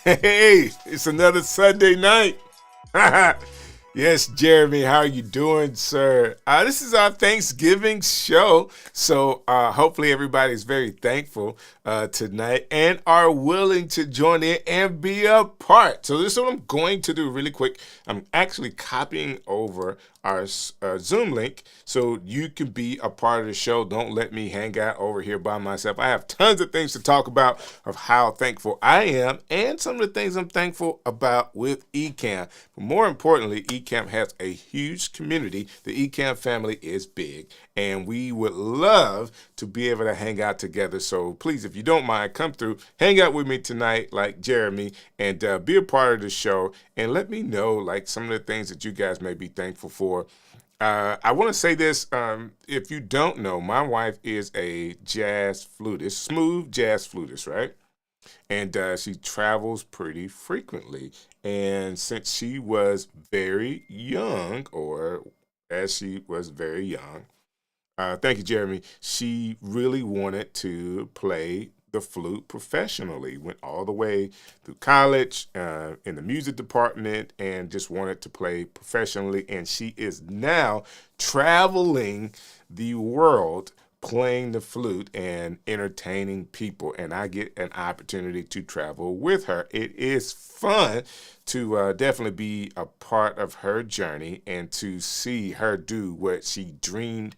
Hey, it's another Sunday night. Yes, Jeremy, how are you doing, sir? This is our Thanksgiving show, so hopefully everybody's very thankful tonight and are willing to join in and be a part. So this is what I'm going to do really quick. I'm actually copying over our Zoom link so you can be a part of the show. Don't let me hang out over here by myself. I have tons of things to talk about of how thankful I am and some of the things I'm thankful about with Ecamm. But more importantly, Ecamm has a huge community. The Ecamm family is big, and we would love to be able to hang out together. So please, if you don't mind, come through, hang out with me tonight, like Jeremy, and be a part of the show. And let me know, like, some of the things that you guys may be thankful for. I want to say this. If you don't know, my wife is a jazz flutist, smooth jazz flutist, right? And she travels pretty frequently. And since she was very young, or as she was very young, thank you, Jeremy. She really wanted to play the flute professionally. Went all the way through college in the music department and just wanted to play professionally. And she is now traveling the world playing the flute and entertaining people. And I get an opportunity to travel with her. It is fun to definitely be a part of her journey and to see her do what she dreamt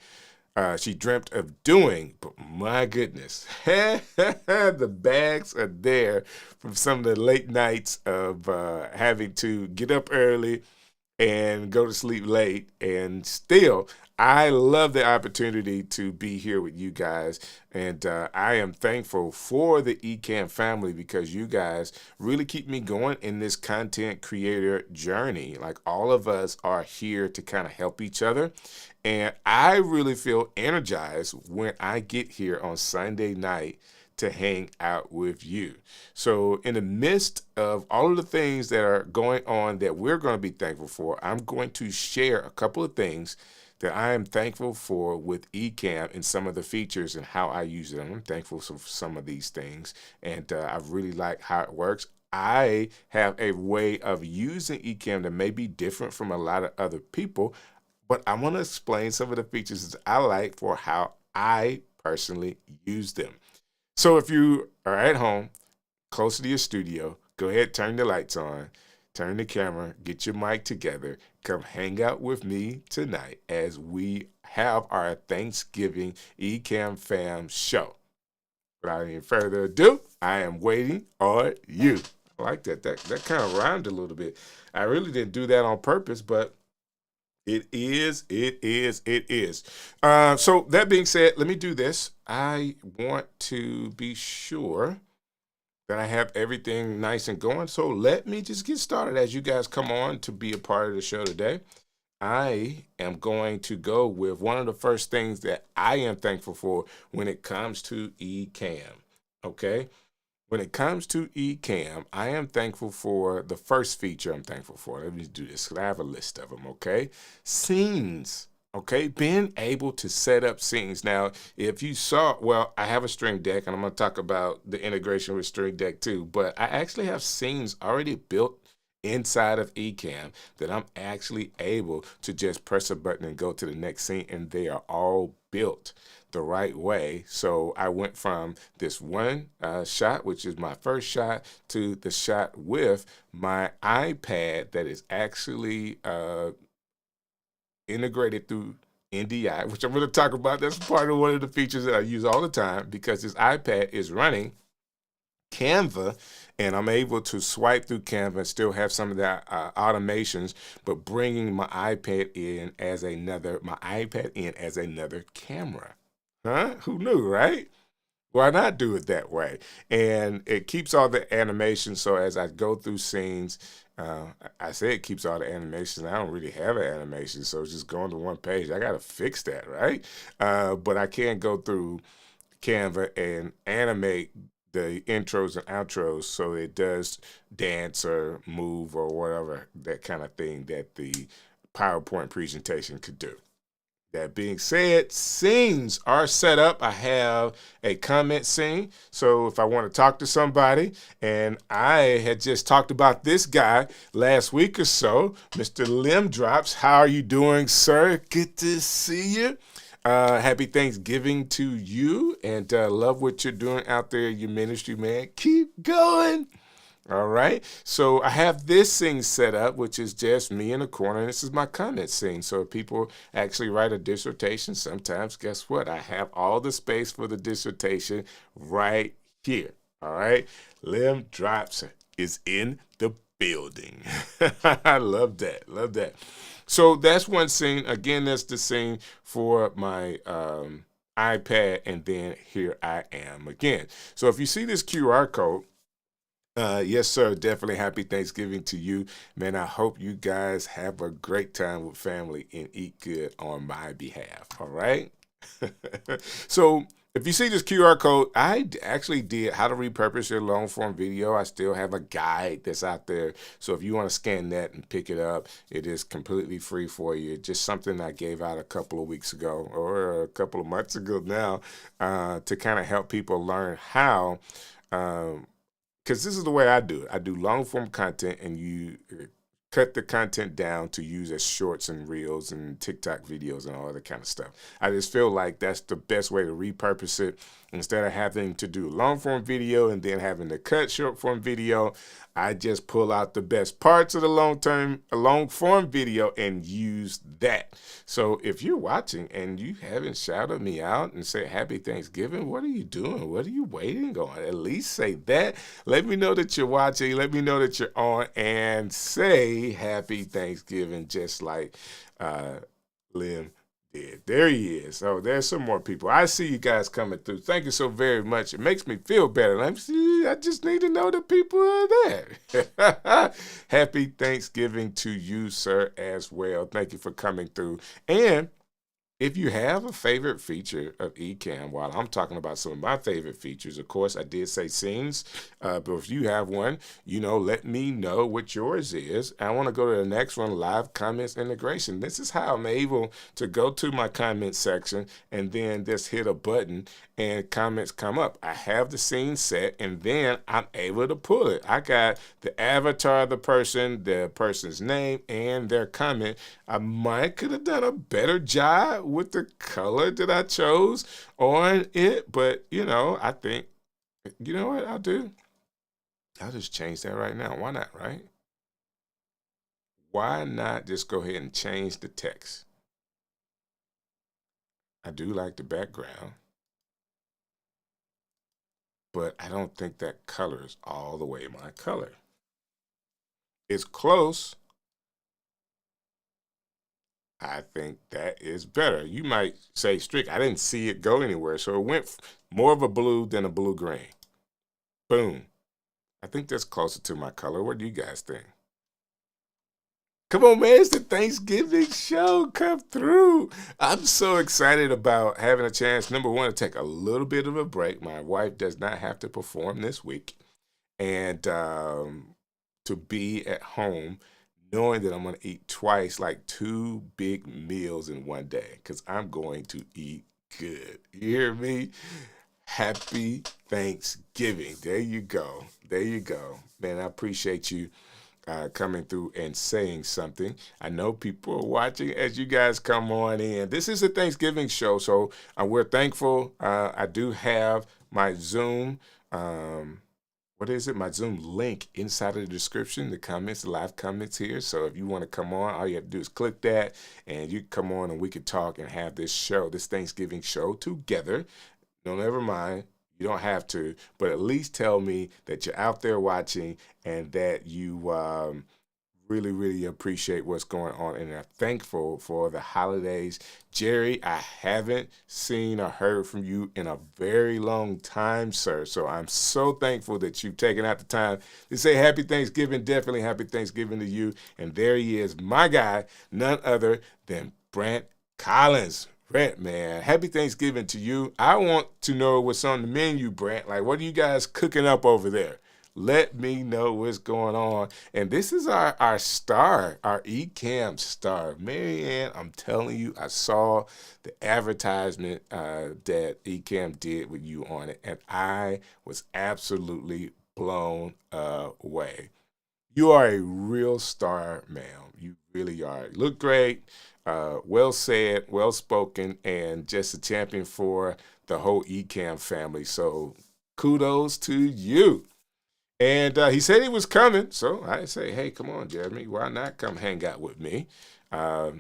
of doing. But my goodness, the bags are there from some of the late nights of having to get up early and go to sleep late. And still, I love the opportunity to be here with you guys. And I am thankful for the Ecamm family because you guys really keep me going in this content creator journey. Like, all of us are here to kind of help each other. And I really feel energized when I get here on Sunday night to hang out with you. So, in the midst of all of the things that are going on that we're going to be thankful for, I'm going to share a couple of things that I am thankful for with Ecamm and some of the features and how I use it. I'm thankful for some of these things, and I really like how it works. I have a way of using Ecamm that may be different from a lot of other people, but I want to explain some of the features that I like for how I personally use them. So if you are at home, close to your studio, go ahead, turn the lights on, turn the camera, get your mic together, come hang out with me tonight as we have our Thanksgiving Ecamm Fam show. Without any further ado, I am waiting on you. I like that. That kind of rhymed a little bit. I really didn't do that on purpose, but it is. So that being said, let me do this. I want to be sure that I have everything nice and going. So let me just get started as you guys come on to be a part of the show today. I am going to go with one of the first things that I am thankful for when it comes to Ecamm. Okay? When it comes to Ecamm, I am thankful for the first feature I'm thankful for. Let me do this because I have a list of them, okay? Scenes, okay? Being able to set up scenes. Now, if you saw, well, I have a Stream Deck, and I'm going to talk about the integration with Stream Deck too, but I actually have scenes already built inside of Ecamm that I'm actually able to just press a button and go to the next scene, and they are all built the right way. So I went from this one shot, which is my first shot, to the shot with my iPad that is actually integrated through NDI, which I'm going to talk about. That's part of one of the features that I use all the time because this iPad is running Canva, and I'm able to swipe through Canva and still have some of the automations, but bringing my iPad in as another camera. Huh? Who knew, right? Why not do it that way? And it keeps all the animations. So as I go through scenes, I say it keeps all the animations. I don't really have an animation, so it's just going to one page. I got to fix that, right? But I can go through Canva and animate the intros and outros so it does dance or move or whatever, that kind of thing that the PowerPoint presentation could do. That being said, scenes are set up. I have a comment scene. So if I want to talk to somebody, and I had just talked about this guy last week or so, Mr. Lim Drops. How are you doing, sir? Good to see you. Happy Thanksgiving to you, and love what you're doing out there in your ministry, man. Keep going. All right. So I have this scene set up, which is just me in the corner. And this is my comment scene. So if people actually write a dissertation, sometimes guess what? I have all the space for the dissertation right here. All right. Lim Drops is in the building. I love that. Love that. So that's one scene. Again, that's the scene for my iPad. And then here I am again. So if you see this QR code, yes, sir. Definitely happy Thanksgiving to you. Man, I hope you guys have a great time with family and eat good on my behalf. All right. So if you see this QR code, I actually did how to repurpose your long form video. I still have a guide that's out there. So if you want to scan that and pick it up, it is completely free for you. Just something I gave out a couple of weeks ago or a couple of months ago now to kind of help people learn how. Because this is the way I do it. I do long form content, and you cut the content down to use as shorts and reels and TikTok videos and all that kind of stuff. I just feel like that's the best way to repurpose it. Instead of having to do long form video and then having to cut short form video, I just pull out the best parts of the long form video and use that. So if you're watching and you haven't shouted me out and said happy Thanksgiving, what are you doing? What are you waiting on? At least say that. Let me know that you're watching. Let me know that you're on, and say happy Thanksgiving, just like Lim did. There he is. Oh, there's some more people. I see you guys coming through. Thank you so very much. It makes me feel better. I just need to know that people are there. Happy Thanksgiving to you, sir, as well. Thank you for coming through. And if you have a favorite feature of Ecamm, while I'm talking about some of my favorite features, of course, I did say scenes, but if you have one, let me know what yours is. I want to go to the next one, live comments integration. This is how I'm able to go to my comment section and then just hit a button and comments come up. I have the scene set, and then I'm able to pull it. I got the avatar of the person's name, and their comment. I might could have done a better job with the color that I chose on it, but I think, you know what I'll do? I'll just change that right now. Why not, right? Why not just go ahead and change the text? I do like the background, but I don't think that color is all the way my color. It's close. I think that is better. You might say, Strick, I didn't see it go anywhere. So it went more of a blue than a blue-green. Boom. I think that's closer to my color. What do you guys think? Come on, man. It's the Thanksgiving show. Come through. I'm so excited about having a chance, number one, to take a little bit of a break. My wife does not have to perform this week. And to be at home knowing that I'm going to eat twice, like 2 big meals in one day, because I'm going to eat good. You hear me? Happy Thanksgiving. There you go. There you go. Man, I appreciate you coming through and saying something. I know people are watching as you guys come on in. This is a Thanksgiving show, so we're thankful. I do have my Zoom my Zoom link inside of the description, the comments, the live comments here. So if you want to come on, all you have to do is click that, and you come on and we can talk and have this show, this Thanksgiving show together. No, never mind. You don't have to, but at least tell me that you're out there watching and that you really, really appreciate what's going on and are thankful for the holidays. Jerry, I haven't seen or heard from you in a very long time, sir. So I'm so thankful that you've taken out the time to say happy Thanksgiving. Definitely happy Thanksgiving to you. And there he is, my guy, none other than Brent Collins. Brent, man, happy Thanksgiving to you. I want to know what's on the menu, Brent. Like, what are you guys cooking up over there? Let me know what's going on. And this is our star, our Ecamm star. Marianne, I'm telling you, I saw the advertisement that Ecamm did with you on it, and I was absolutely blown away. You are a real star, ma'am. You really are. You look great, well said, well spoken, and just a champion for the whole Ecamm family. So kudos to you. And he said he was coming, so I say, hey, come on, Jeremy, why not come hang out with me? Yeah,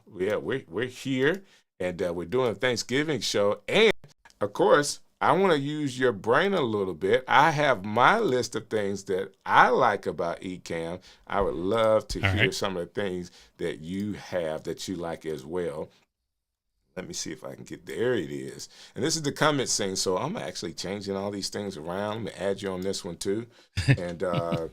we're here, and we're doing a Thanksgiving show, and of course, I want to use your brain a little bit. I have my list of things that I like about Ecamm. I would love to All hear right. some of the things that you have that you like as well. Let me see if I can get there. It is. And this is the comment scene. So I'm actually changing all these things around. I'm going to add you on this one too. And so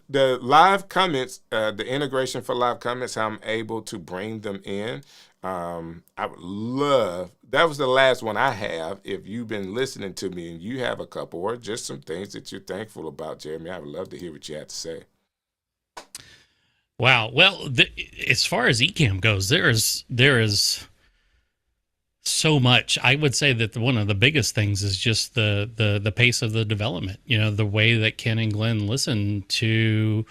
the live comments, the integration for live comments, how I'm able to bring them in. I would love, that was the last one I have. If you've been listening to me and you have a couple or just some things that you're thankful about, Jeremy, I would love to hear what you have to say. Wow. Well, as far as Ecamm goes, there is so much. I would say that one of the biggest things is just the pace of the development. You know, the way that Ken and Glenn listen to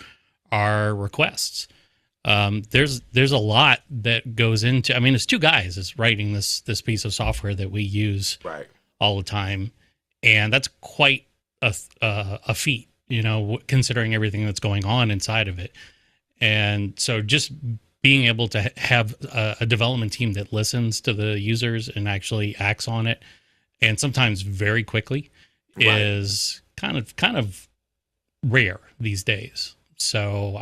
our requests. There's a lot that goes into. I mean, it's two guys is writing this piece of software that we use Right. all the time, and that's quite a feat. You know, considering everything that's going on inside of it, and so just being able to have a development team that listens to the users and actually acts on it, and sometimes very quickly, Right. is kind of rare these days. So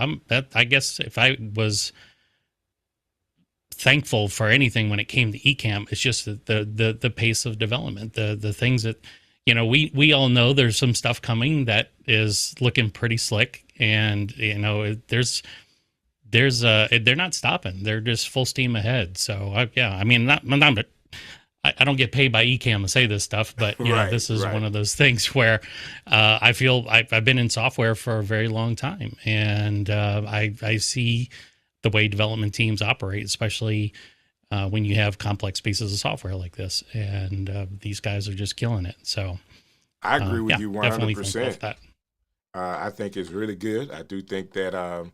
I guess if I was thankful for anything when it came to Ecamm, it's just the pace of development, the things that, you know, we all know there's some stuff coming that is looking pretty slick, and you know they're not stopping. They're just full steam ahead. So I mean, I don't get paid by Ecamm to say this stuff, but you know, this is one of those things where I feel I've been in software for a very long time, and I see the way development teams operate, especially when you have complex pieces of software like this, and these guys are just killing it. So I agree with you definitely thankful 100%. for that. I think it's really good. I do think that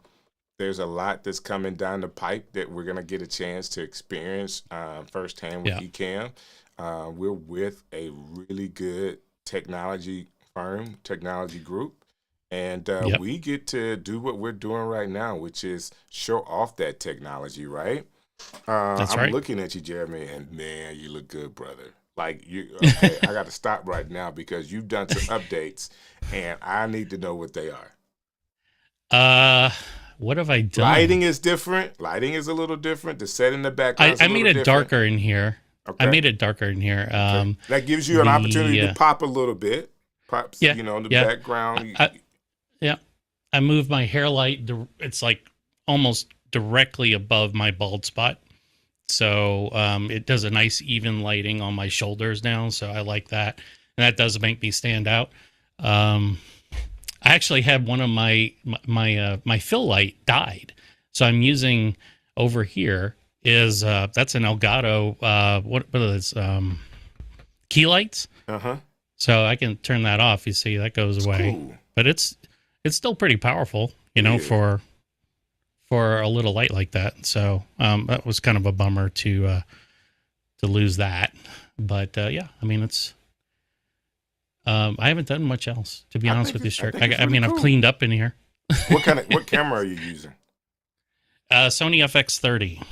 there's a lot that's coming down the pipe that we're going to get a chance to experience firsthand with Ecamm. We're with a really good technology firm, technology group, and we get to do what we're doing right now, which is show off that technology, right? That's I'm right. looking at you, Jeremy, and man, you look good, brother. Like you, okay, I got to stop right now because you've done some updates, and I need to know what they are. What have I done? Lighting is different. Lighting is a little different. The set in the background. I made it darker in here. Okay. I made it darker in here. Okay. That gives you an opportunity to pop a little bit. Pops, you know, in the background. I moved my hair light. It's like almost directly above my bald spot. So it does a nice even lighting on my shoulders now. So I like that. And that does make me stand out. I actually had one of my fill light died. So I'm using over here is that's an Elgato what are those key lights. So I can turn that off. You see that goes away. Cool. But it's still pretty powerful, you know, for a little light like that. So that was kind of a bummer to lose that. But I mean, it's I haven't done much else, to be honest with you, Strick. I mean, cool. I've cleaned up in here. What camera are you using? Sony FX30.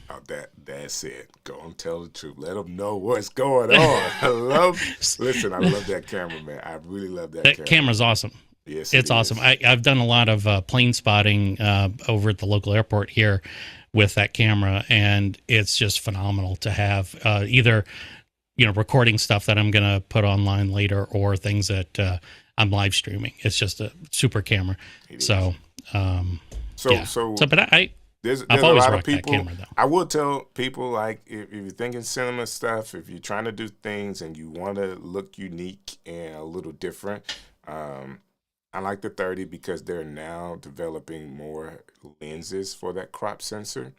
Oh, that's it. Go and tell the truth. Let them know what's going on. Listen, I love that camera, man. I really love that camera. That camera's awesome. Yes, it's awesome. I've done a lot of plane spotting over at the local airport here with that camera, and it's just phenomenal to have either, you know, recording stuff that I'm going to put online later or things that I'm live streaming. It's just a super camera. So, but there's I've a always lot of rocked people. That camera, though. I will tell people, like, if you're thinking cinema stuff, if you're trying to do things and you want to look unique and a little different, I like the 30 because they're now developing more lenses for that crop sensor,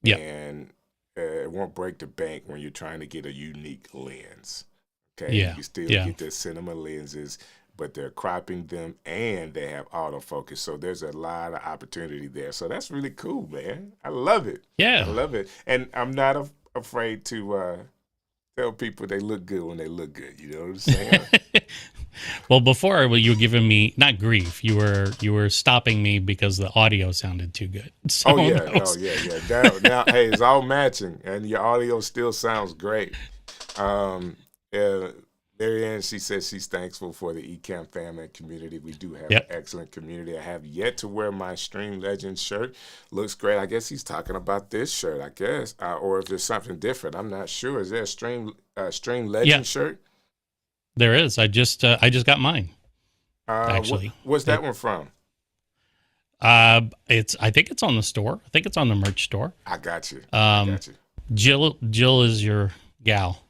Yep. and it won't break the bank when you're trying to get a unique lens. Okay, you Yeah. can still Yeah. get the cinema lenses, but they're cropping them and they have autofocus. So there's a lot of opportunity there. So that's really cool, man. I love it. I Yeah. love it. And I'm not afraid to tell people they look good when they look good. You know what I'm saying? Well, before you were giving me not grief, you were stopping me because the audio sounded too good. So Oh yeah, that no, was, yeah. Now, hey, it's all matching, and your audio still sounds great. Um, uh, Marianne, she says she's thankful for the Ecamm family and community. We do have an yep. excellent community. I have yet to wear my Stream Legends shirt. Looks great. I guess he's talking about this shirt. I guess, or if there's something different, I'm not sure. Is there a Stream Yeah, Legends shirt? there is. I just got mine actually. What's that It, one from? it's I think it's on the store. I think it's on the merch store. I got you. I Um, got you. Jill is your gal.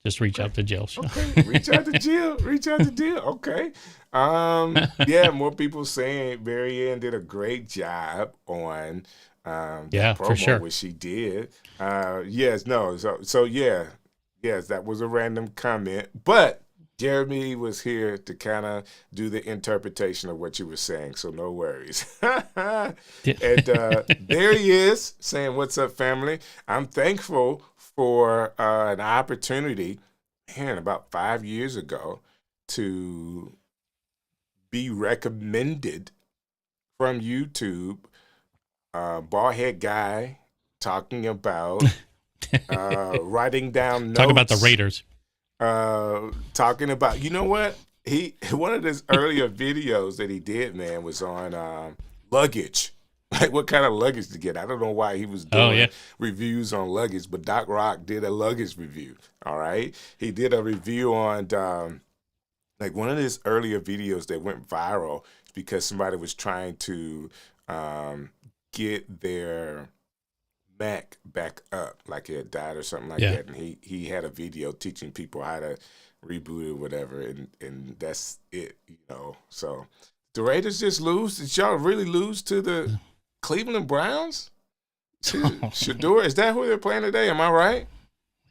Just reach out to Jill. Okay, reach out to Jill. Reach out to Jill. Okay. Yeah, more people saying Marianne did a great job on Yeah, that for promo, sure. which she did. Yes, no. So yeah, yes, that was a random comment, but Jeremy was here to kind of do the interpretation of what you were saying, so no worries. And there he is saying, "What's up, family? I'm thankful for an opportunity, man, about 5 years ago, to be recommended from YouTube. Bald head guy talking about writing down Talk about the notes, Raiders. talking about, you know what? One of his earlier videos that he did, man, was on luggage. Like what kind of luggage to get. I don't know why he was Oh doing yeah. reviews on luggage, but Doc Rock did a luggage review. All right. He did a review on like one of his earlier videos that went viral because somebody was trying to get their Mac back up, like it had died or something like Yeah. that. And he had a video teaching people how to reboot it or whatever, and that's it, you know. So the Raiders just lose. Did y'all really lose to the Cleveland Browns? To Shador, is that who they're playing today? Am I right?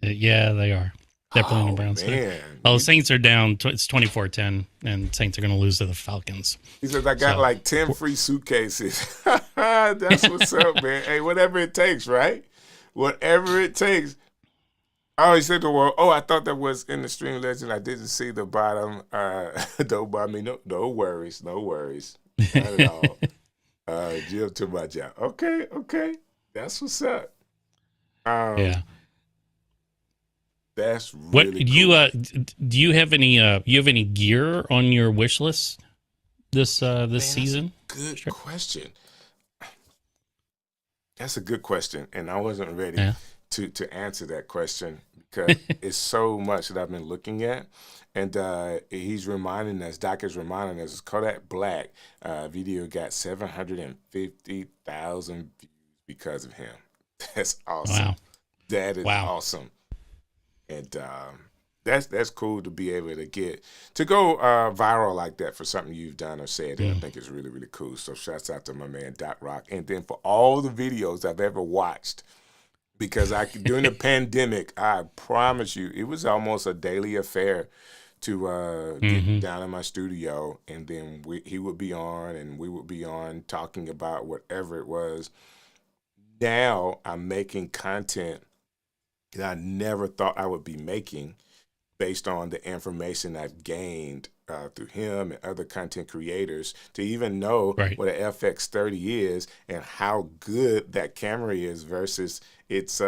Yeah, they are. They're playing the Oh Browns today. man. Well, the Saints are down. It's 24-10, and Saints are going to lose to the Falcons. He says I got So, like 10 free suitcases. That's what's up, man. Hey, whatever it takes, right? Whatever it takes. Oh, he said the word. Oh, I thought that was in the Stream Legend. I didn't see the bottom. Don't bother me. No worries. No worries. Not at all. Jill to my job. Okay. That's what's up. yeah. That's What really do you cool. do? You have any gear on your wish list this Man, season? good question. That's a good question, and I wasn't ready Yeah. to answer that question because it's so much that I've been looking at, and he's reminding us. Doc is reminding us. Kodak Black video got 750,000 views because of him. That's awesome. Wow. That is Wow. awesome, and that's cool to be able to go viral like that for something you've done or said. And I think it's really, really cool. So shouts out to my man Doc Rock, and then for all the videos I've ever watched, because during the pandemic, I promise you, it was almost a daily affair to get down in my studio, and then he would be on, and we would be on talking about whatever it was. Now I'm making content that I never thought I would be making based on the information I've gained through him and other content creators to even know Right. what an FX30 is and how good that camera is versus its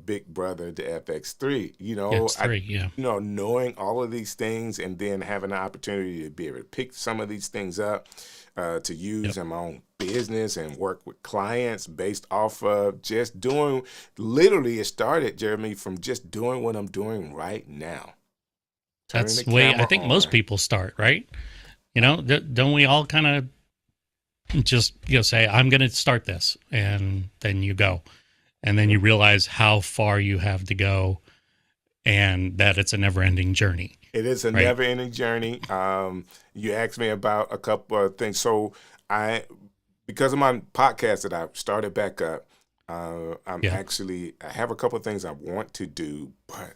big brother, the FX3. You know, X3. Yeah. knowing all of these things and then having the opportunity to be able to pick some of these things up to use in my own business and work with clients based off of just doing, literally it started, Jeremy, from just doing what I'm doing right now. That's the way I think most people start, right? You know, don't we all kind of just say, I'm going to start this, and then you go, and then you realize how far you have to go, and that it's a never-ending journey. It is a Right. never-ending journey. You asked me about a couple of things. So I, because of my podcast that I started back up, Yeah. I have a couple of things I want to do, but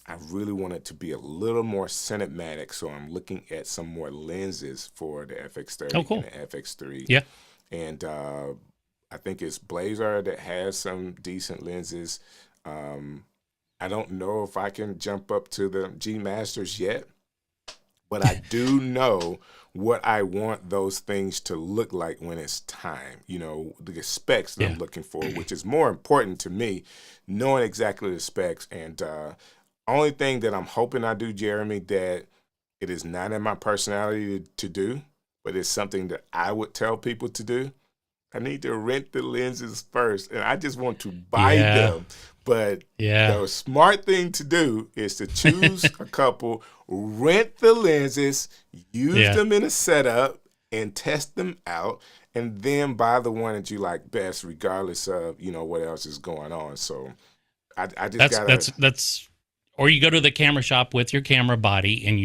I really want it to be a little more cinematic. So I'm looking at some more lenses for the Oh, FX30 and cool. the FX3. Yeah. And I think it's Blazer that has some decent lenses. Um, I don't know if I can jump up to the G Masters yet, but I do know what I want those things to look like when it's time. You know, the specs that I'm Yeah. looking for, which is more important to me, knowing exactly the specs. And only thing that I'm hoping I do, Jeremy, that it is not in my personality to do, but it's something that I would tell people to do. I need to rent the lenses first, and I just want to buy Yeah. them. But Yeah. the smart thing to do is to choose a couple, rent the lenses, use Yeah. them in a setup, and test them out, and then buy the one that you like best, regardless of what else is going on. So I just That's gotta. that's that's or you go to the camera shop with your camera body and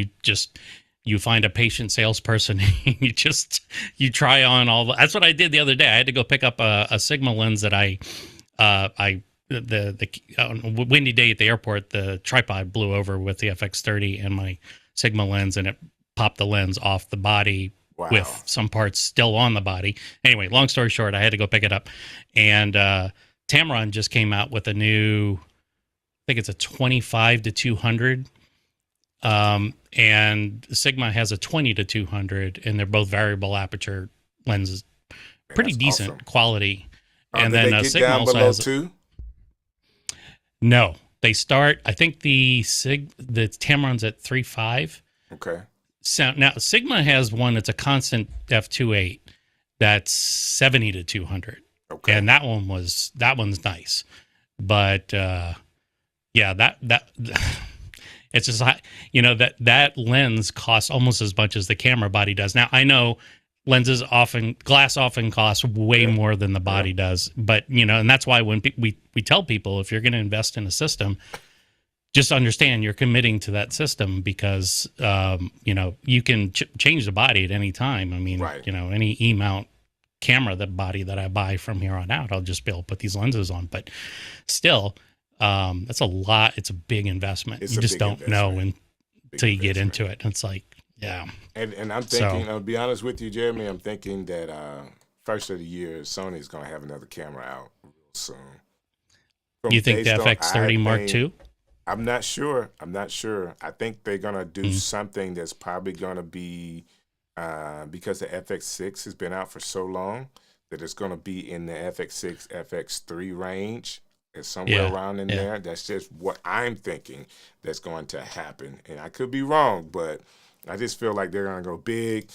you find a patient salesperson and you try on that's what I did the other day. I had to go pick up a Sigma lens that I the on a windy day at the airport, the tripod blew over with the FX30 and my Sigma lens, and it popped the lens off the body Wow. with some parts still on the body. Anyway, long story short, I had to go pick it up, and Tamron just came out with a new, I think it's a 25 to 200, and Sigma has a 20 to 200, and they're both variable aperture lenses, Man, pretty that's decent awesome. quality. And Did then they get Sigma down also below has, two? no, they start, I think the Tamron's at 3.5. Okay. So now Sigma has one that's a constant f2.8 that's 70 to 200, Okay. and that one's nice, but yeah, that it's just that lens costs almost as much as the camera body does. Now I know glass often costs way Yeah. more than the Yeah. body does, but and that's why when we tell people, if you're going to invest in a system, just understand you're committing to that system, because you can change the body at any time. I mean, Right. any E mount camera, the body that I buy from here on out, I'll just be able to put these lenses on. But still, that's a lot. It's a big investment. It's You a just big don't know investment. Big until you get investment. into it. It's like, yeah. And I'm So thinking, I'll be honest with you, Jeremy, I'm thinking that first of the year, Sony's going to have another camera out real soon. you think the Based on, I FX30 Mark think, II? I'm not sure. I'm not sure. I think they're going to do Mm, something that's probably going to be, because the FX6 has been out for so long, that it's going to be in the FX6, FX3 range. It's somewhere yeah, around in yeah. there. That's just what I'm thinking that's going to happen. And I could be wrong, but I just feel like they're going to go big.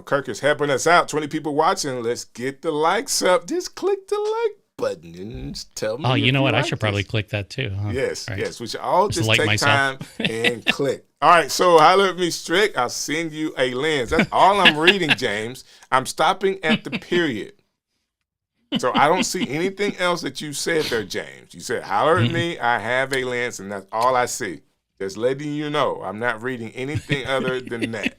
Kirk is helping us out. 20 people watching. Let's get the likes up. Just click the like button and tell Oh, me you if know you what? I like should probably this. click that too, huh? Yes, Right. yes. We should all Just just like take myself. time and click. All right, so holler at me, Strick. I'll send you a lens. That's all I'm reading, James. I'm stopping at the period. So I don't see anything else that you said there, James. You said, holler at Mm-mm. me, I have a lens, and that's all I see. Just letting you know, I'm not reading anything other than that.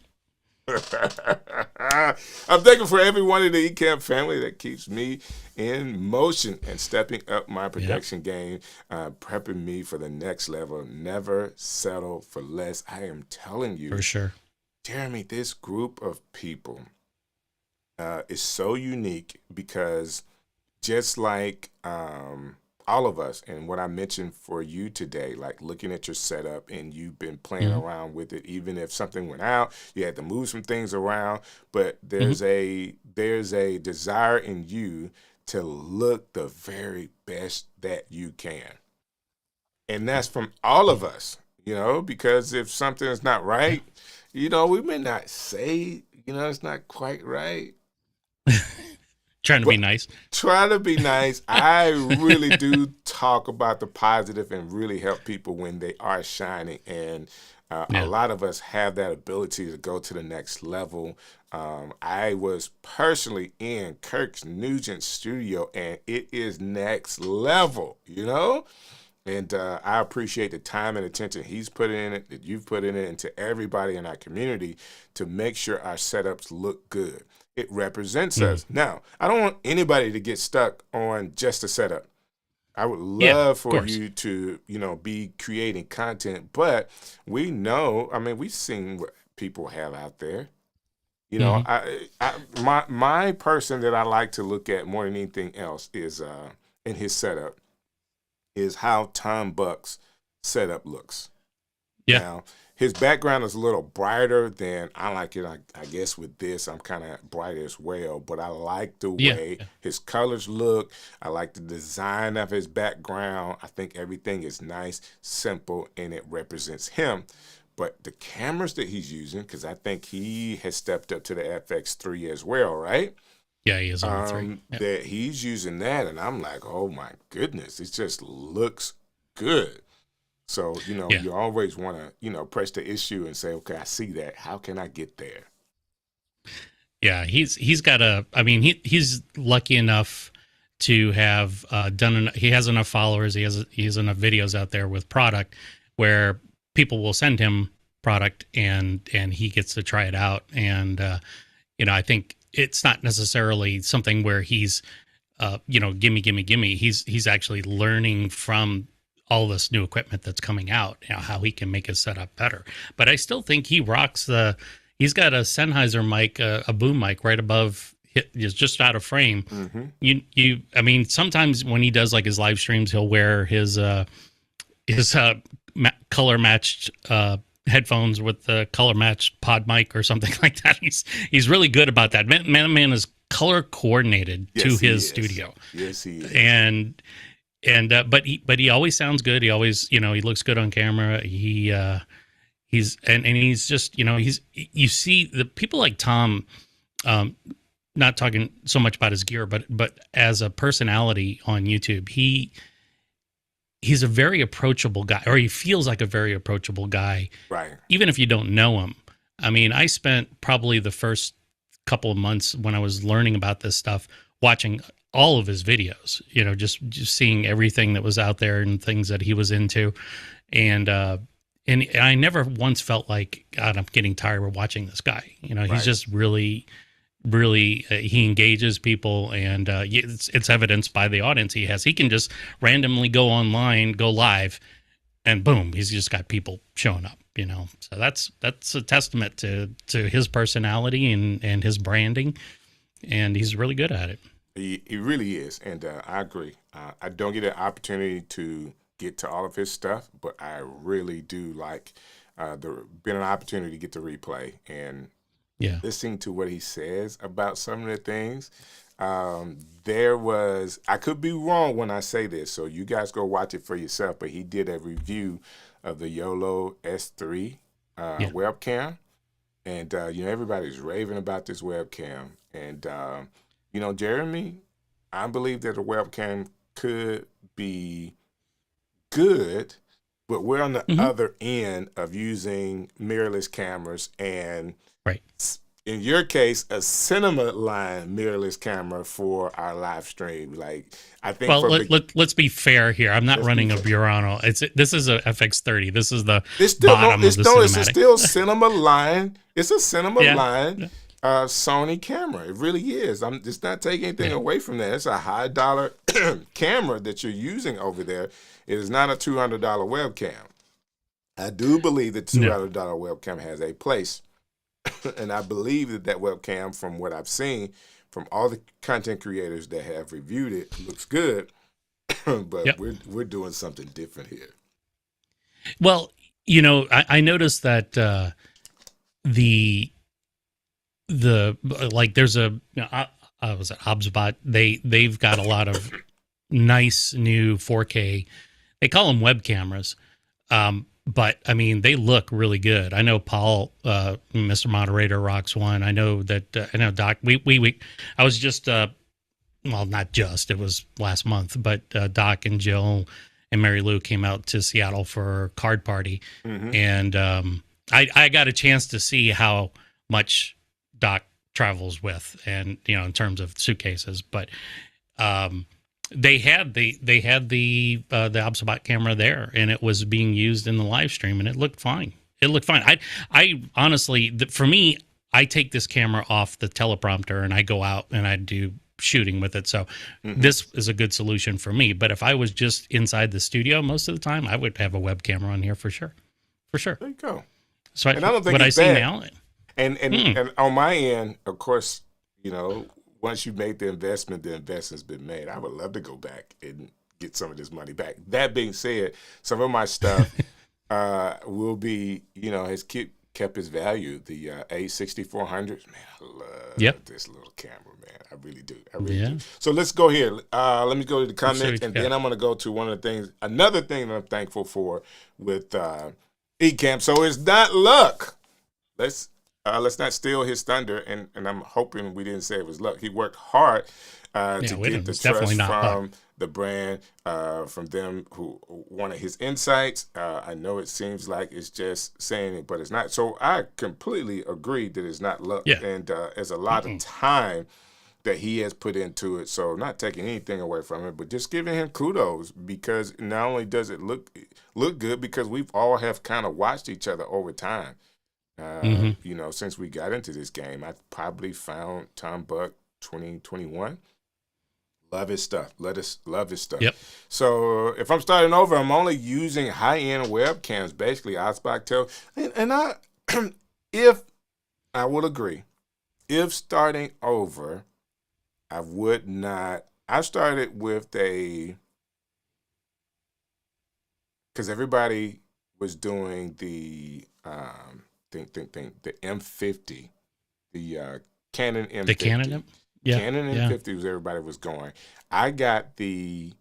I'm thankful for everyone in the Ecamm family that keeps me in motion and stepping up my Yep, production game, prepping me for the next level. Never settle for less. I am telling for you, sure. Jeremy, this group of people is so unique, because just like all of us, and what I mentioned for you today, like looking at your setup and you've been playing Hmm. around with it, even if something went out, you had to move some things around, but Hmm. there's a desire in you to look the very best that you can. And that's from all of us, because if something is not Yeah. right, we may not say, it's not quite right, Trying to be but nice. try to be nice. I really do talk about the positive and really help people when they are shining. And a Yeah. lot of us have that ability to go to the next level. I was personally in Kirk Nugent's studio, and it is next level, And I appreciate the time and attention he's put in it, that you've put in it, and to everybody in our community to make sure our setups look good. It represents Mm. us. Now, I don't want anybody to get stuck on just a setup. I would Yeah, love of for course. you to, be creating content, but we know, I mean, we've seen what people have out there. Hmm. My person that I like to look at more than anything else is in his setup is how Tom Buck's setup looks. Yeah, Now, his background is a little brighter than I like it. I guess with this, I'm kind of brighter as well, but I like the yeah, way yeah, his colors look. I like the design of his background. I think everything is nice, simple, and it represents him. But the cameras that he's using, because I think he has stepped up to the FX3 as well, right? yeah. He is on the three. Yeah, That he's using that, and I'm like, oh my goodness, it just looks good. So, yeah, you always want to, press the issue and say, okay, I see that. How can I get there? yeah. He's got a. I mean, he's lucky enough to have he has enough followers. He has enough videos out there with product where people will send him product and he gets to try it out. And I think it's not necessarily something where he's gimme, gimme, gimme. He's actually learning from all this new equipment that's coming out, how he can make his setup better. But I still think he rocks he's got a Sennheiser mic, a boom mic right above, is just out of frame. Mm-hmm. I mean, sometimes when he does like his live streams, he'll wear his color matched, headphones with the color matched pod mic or something like that. He's really good about that. Man is color coordinated to Yes, he his is. studio, Yes, he is. and but he always sounds good. He always, he looks good on camera. And he's just, you see the people like Tom, um, not talking so much about his gear, but as a personality on YouTube, he's a very approachable guy, or he feels like a very approachable guy, Right. even if you don't know him. I mean, I spent probably the first couple of months when I was learning about this stuff watching all of his videos, just seeing everything that was out there and things that he was into. And I never once felt like, God, I'm getting tired of watching this guy. He's Right. just really, really, he engages people, and it's evidenced by the audience he has. He can just randomly go online, go live, and boom, he's just got people showing up. So that's a testament to his personality and his branding, and he's really good at it. He really is. And I agree. I don't get an opportunity to get to all of his stuff, but I really do like been an opportunity to get to replay and Yeah. listening to what he says about some of the things. I could be wrong when I say this, so you guys go watch it for yourself, but he did a review of the YOLO S3 Yeah. webcam. And, everybody's raving about this webcam. And, Jeremy, I believe that a webcam could be good, but we're on the Hmm. other end of using mirrorless cameras and, Right. in your case, a cinema line mirrorless camera for our live stream. Like, I think Well, let's be fair here. I'm not let's be running a fair. Burano. This is a FX30. This is the It's still no, bottom of the it's a cinematic. still cinema line. It's a cinema Yeah. line Sony camera. It really is. I'm just not taking anything Yeah. away from that. It's a high dollar camera that you're using over there. It is not a $200 webcam. I do believe the No. $200 webcam has a place, and I believe that webcam, from what I've seen, from all the content creators that have reviewed it, looks good. But Yep. we're doing something different here. Well, I noticed that the like there's was it HubSpot? They've got a lot of nice new 4K. They call them web cameras, but I mean they look really good. I know Paul, Mr. Moderator, rocks one. I know that I know Doc. I was just well, not just, it was last month, but Doc and Jill and Mary Lou came out to Seattle for Card Party, Mm-hmm. and I got a chance to see how much Doc travels with, and in terms of suitcases. But They had the Obsbot camera there, and it was being used in the live stream, and it looked fine. It looked fine. I honestly, for me, I take this camera off the teleprompter and I go out and I do shooting with it. So this is a good solution for me. But if I was just inside the studio most of the time, I would have a web camera on here for sure. For sure. There you go. So and I don't think what it's I see bad. now. And on my end, of course, once you make the investment's been made. I would love to go back and get some of this money back. That being said, some of my stuff will be, has kept its value. The A6400, man, I love this little camera, man. I really do. I really do. So let's go here. Let me go to the comments, and then I'm going to go to another thing that I'm thankful for with Ecamm. So it's not luck. Let's not steal his thunder, and I'm hoping we didn't say it was luck. He worked hard to get the trust from the brand, from them who wanted his insights. I know it seems like it's just saying it, but it's not. So I completely agree that it's not luck, and there's a lot of time that he has put into it. So not taking anything away from it, but just giving him kudos, because not only does it look good, because we've all have kind of watched each other over time. Since we got into this game, I probably found Tom Buck 2021. Love his stuff. Love his stuff. Yep. So if I'm starting over, I'm only using high-end webcams, basically Osbach, and I, if I would agree, if starting over, I would not. I started with because everybody was doing the the M50, the Canon M50. The Canon Canon M50 was everybody was going. I got the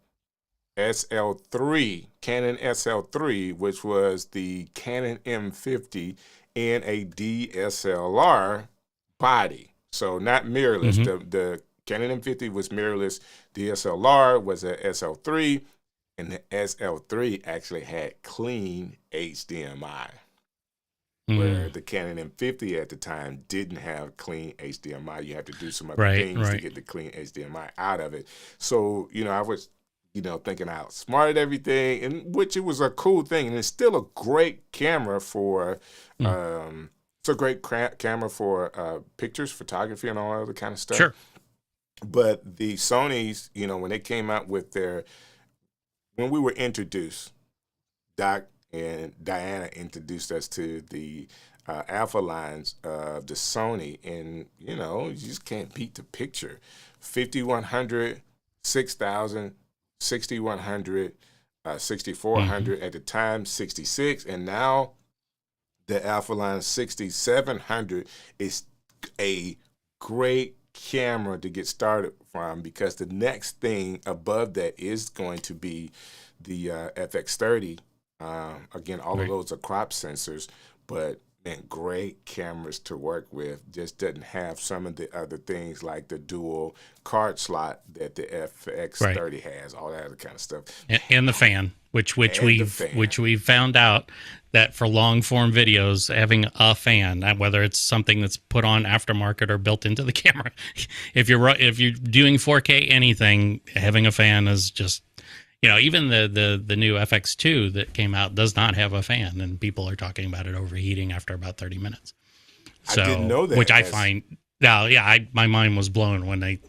SL3, Canon SL3, which was the Canon M50 in a DSLR body. So not mirrorless. The Canon M50 was mirrorless. DSLR was a SL3, and the SL3 actually had clean HDMI. Where the Canon M50 at the time didn't have clean HDMI. You had to do some other things to get the clean HDMI out of it. So, I was, thinking I outsmarted everything, and which it was a cool thing. And it's still a great camera for, it's a great camera for pictures, photography, and all other kind of stuff. Sure. But the Sonys, when they came out with when we were introduced, Doc and Diana introduced us to the alpha lines of the Sony, and you just can't beat the picture. 5100, 6000, 6100, 6400 at the time, 66, and now the alpha line 6700 is a great camera to get started from, because the next thing above that is going to be the FX30. Again, all of those are crop sensors, but man, great cameras to work with. Just doesn't have some of the other things like the dual card slot that the FX30 has, all that other kind of stuff, and the fan, which we've found out that for long form videos, having a fan, whether it's something that's put on aftermarket or built into the camera, if you're doing 4K anything, having a fan is just. Even the new FX2 that came out does not have a fan, and people are talking about it overheating after about 30 minutes. So, I didn't know that. Which I find, my mind was blown when I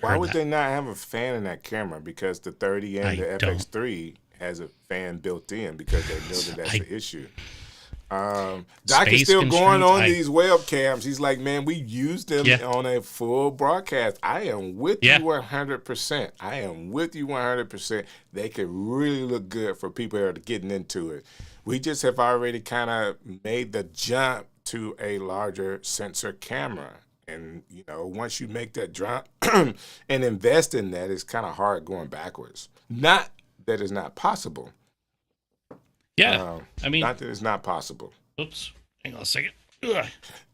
Why would they not have a fan in that camera? Because the 30 and the FX3 has a fan built in, because they know that that's the issue. Doc is still going on these webcams. He's like, man, we used them on a full broadcast. I am with you 100%. I am with you 100%. They could really look good for people that are getting into it. We just have already kind of made the jump to a larger sensor camera. And, once you make that jump and invest in that, it's kind of hard going backwards. Not that it's not possible. Yeah, not that it's not possible. Oops, hang on a second. Ugh.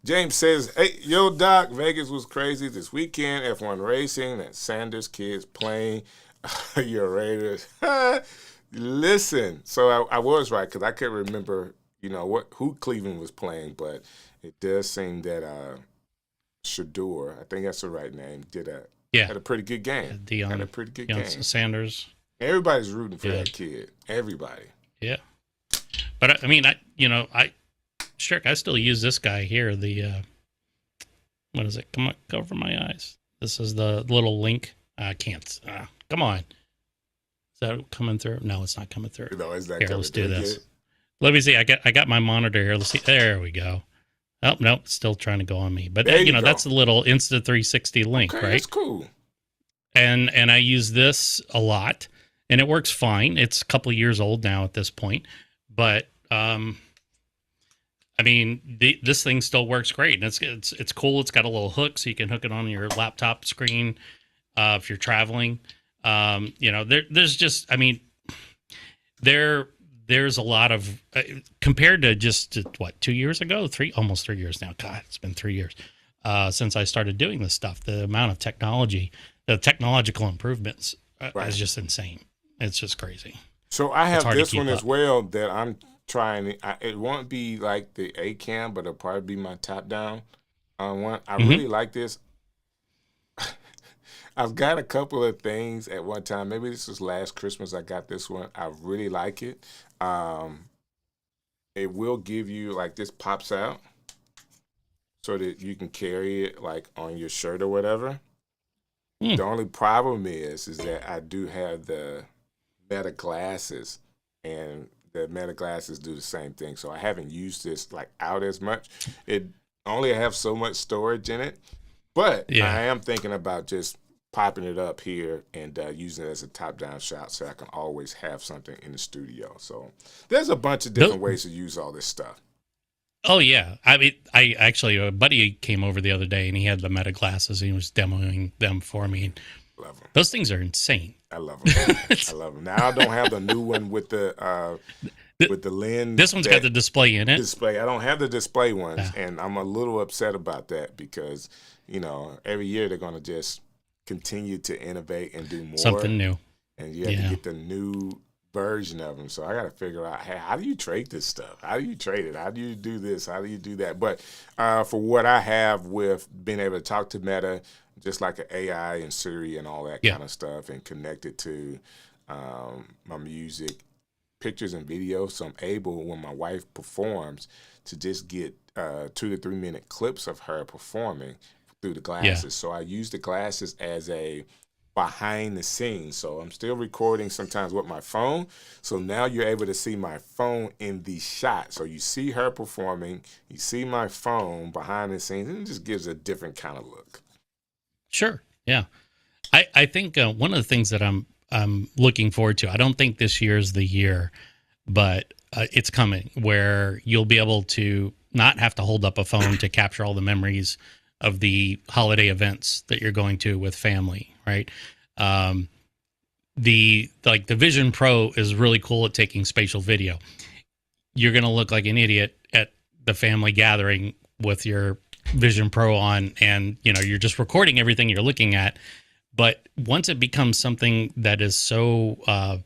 James says, hey, yo, Doc, Vegas was crazy this weekend. F1 racing, that Sanders kids playing your Raiders. Listen, so I was right, because I couldn't remember, who Cleveland was playing, but it does seem that Shador, I think that's the right name, did a Yeah. Had a pretty good game. Had a pretty good game. Sanders. Everybody's rooting for that kid. Everybody. Yeah. But I mean, Strick, I still use this guy here. The what is it? Come on, cover my eyes. This is the little link. I can't. Come on. Is that coming through? No, it's not coming through. No, it's not here, coming let's through. do this. Let me see. I got my monitor here. Let's see. There we go. Oh, no, it's still trying to go on me. But you know, that's a little Insta360 link, right? That's cool. And I use this a lot, and it works fine. It's a couple of years old now at this point, but I mean, this thing still works great, and it's cool. It's got a little hook, so you can hook it on your laptop screen if you're traveling. You know, there's just, I mean, there's a lot of compared to just what 2 years ago, almost 3 years now. God, it's been 3 years since I started doing this stuff. The amount of technology, the technological improvements is just insane. It's just crazy. So I have this one as well that I'm trying. It won't be like the Ecamm, but it'll probably be my top down one. I really like this. I've got a couple of things at one time. Maybe this was last Christmas I got this one. I really like it. It will give you, like, this pops out so that you can carry it like on your shirt or whatever. The only problem is that I do have the Meta glasses, and the Meta glasses do the same thing. So I haven't used this like out as much. It only have so much storage in it, but I am thinking about just popping it up here and using it as a top-down shot so I can always have something in the studio. So there's a bunch of different ways to use all this stuff. Oh, yeah. I mean, I actually, a buddy came over the other day, and he had the Meta glasses, and he was demoing them for me. Love them. Those things are insane. I love them. I love them. Now, I don't have the new one with the lens. This one's got the display in it. I don't have the display ones, and I'm a little upset about that because, you know, every year they're going to just continue to innovate and do more. Something new. And you have to get the new version of them. So I got to figure out, hey, how do you trade this stuff? How do you trade it? How do you do this? How do you do that? But for what I have with being able to talk to Meta, just like an AI and Siri and all that kind of stuff, and connect it to my music, pictures and videos. So I'm able, when my wife performs, to just get 2 to 3 minute clips of her performing through the glasses. Yeah. So I use the glasses as a behind the scenes. So I'm still recording sometimes with my phone. So now you're able to see my phone in the shot. So you see her performing, you see my phone behind the scenes, and it just gives a different kind of look. Sure. Yeah. I think one of the things that I'm looking forward to, I don't think this year is the year, but it's coming where you'll be able to not have to hold up a phone to capture all the memories of the holiday events that you're going to with family, right? The Vision Pro is really cool at taking spatial video. You're going to look like an idiot at the family gathering with your Vision Pro on, and you know, you're just recording everything you're looking at. But once it becomes something that is so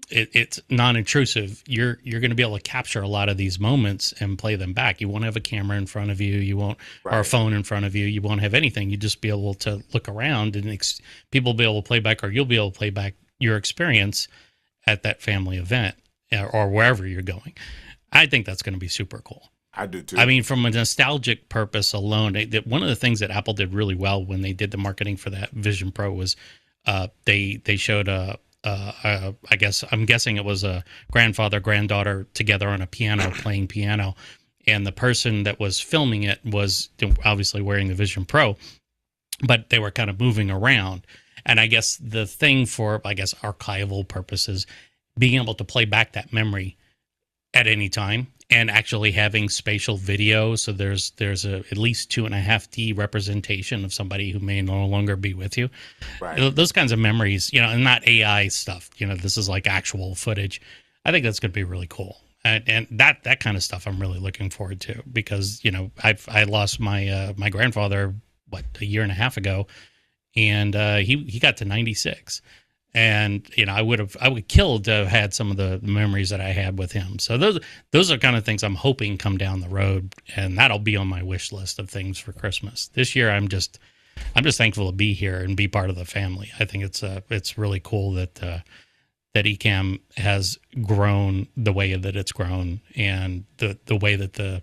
it's non-intrusive, you're going to be able to capture a lot of these moments and play them back. You won't have a camera in front of you, you won't, or a phone in front of you, you won't have anything. You just be able to look around, and people will be able to play back, or you'll be able to play back your experience at that family event or wherever you're going. I think that's going to be super cool. I do too. I mean, from a nostalgic purpose alone, one of the things that Apple did really well when they did the marketing for that Vision Pro was they showed I guess I'm guessing it was a grandfather, granddaughter together on a piano playing piano, and the person that was filming it was obviously wearing the Vision Pro, but they were kind of moving around. And I guess the thing for, I guess, archival purposes, being able to play back that memory at any time, and actually having spatial video, so there's at least 2.5D representation of somebody who may no longer be with you. Right. Those kinds of memories, you know, and not AI stuff. You know, this is like actual footage. I think that's going to be really cool, and that kind of stuff I'm really looking forward to, because you know I lost my my grandfather a year and a half ago, and he got to 96. And, you know, I would kill to have had some of the memories that I had with him. So those are kind of things I'm hoping come down the road, and that'll be on my wish list of things for Christmas. This year, I'm I'm just thankful to be here and be part of the family. I think it's really cool that that Ecamm has grown the way that it's grown, and the way that the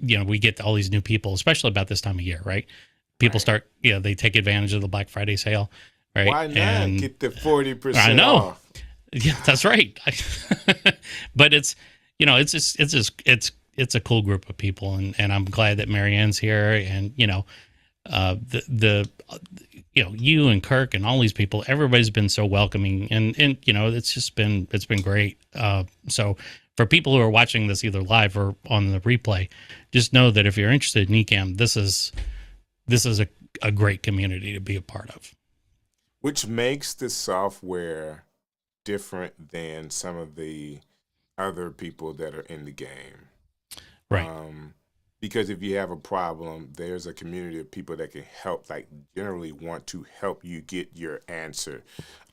we get all these new people, especially about this time of year, right? People start, they take advantage of the Black Friday sale, right? Why not And get the I 40% know, off? yeah, that's right. But it's just it's a cool group of people, and I'm glad that Marianne's here, and the you and Kirk and all these people, everybody's been so welcoming, and it's been great. So for people who are watching this either live or on the replay, just know that if you're interested in Ecamm, this is a great community to be a part of. Which makes the software different than some of the other people that are in the game. Right. Because if you have a problem, there's a community of people that can help, like generally want to help you get your answer.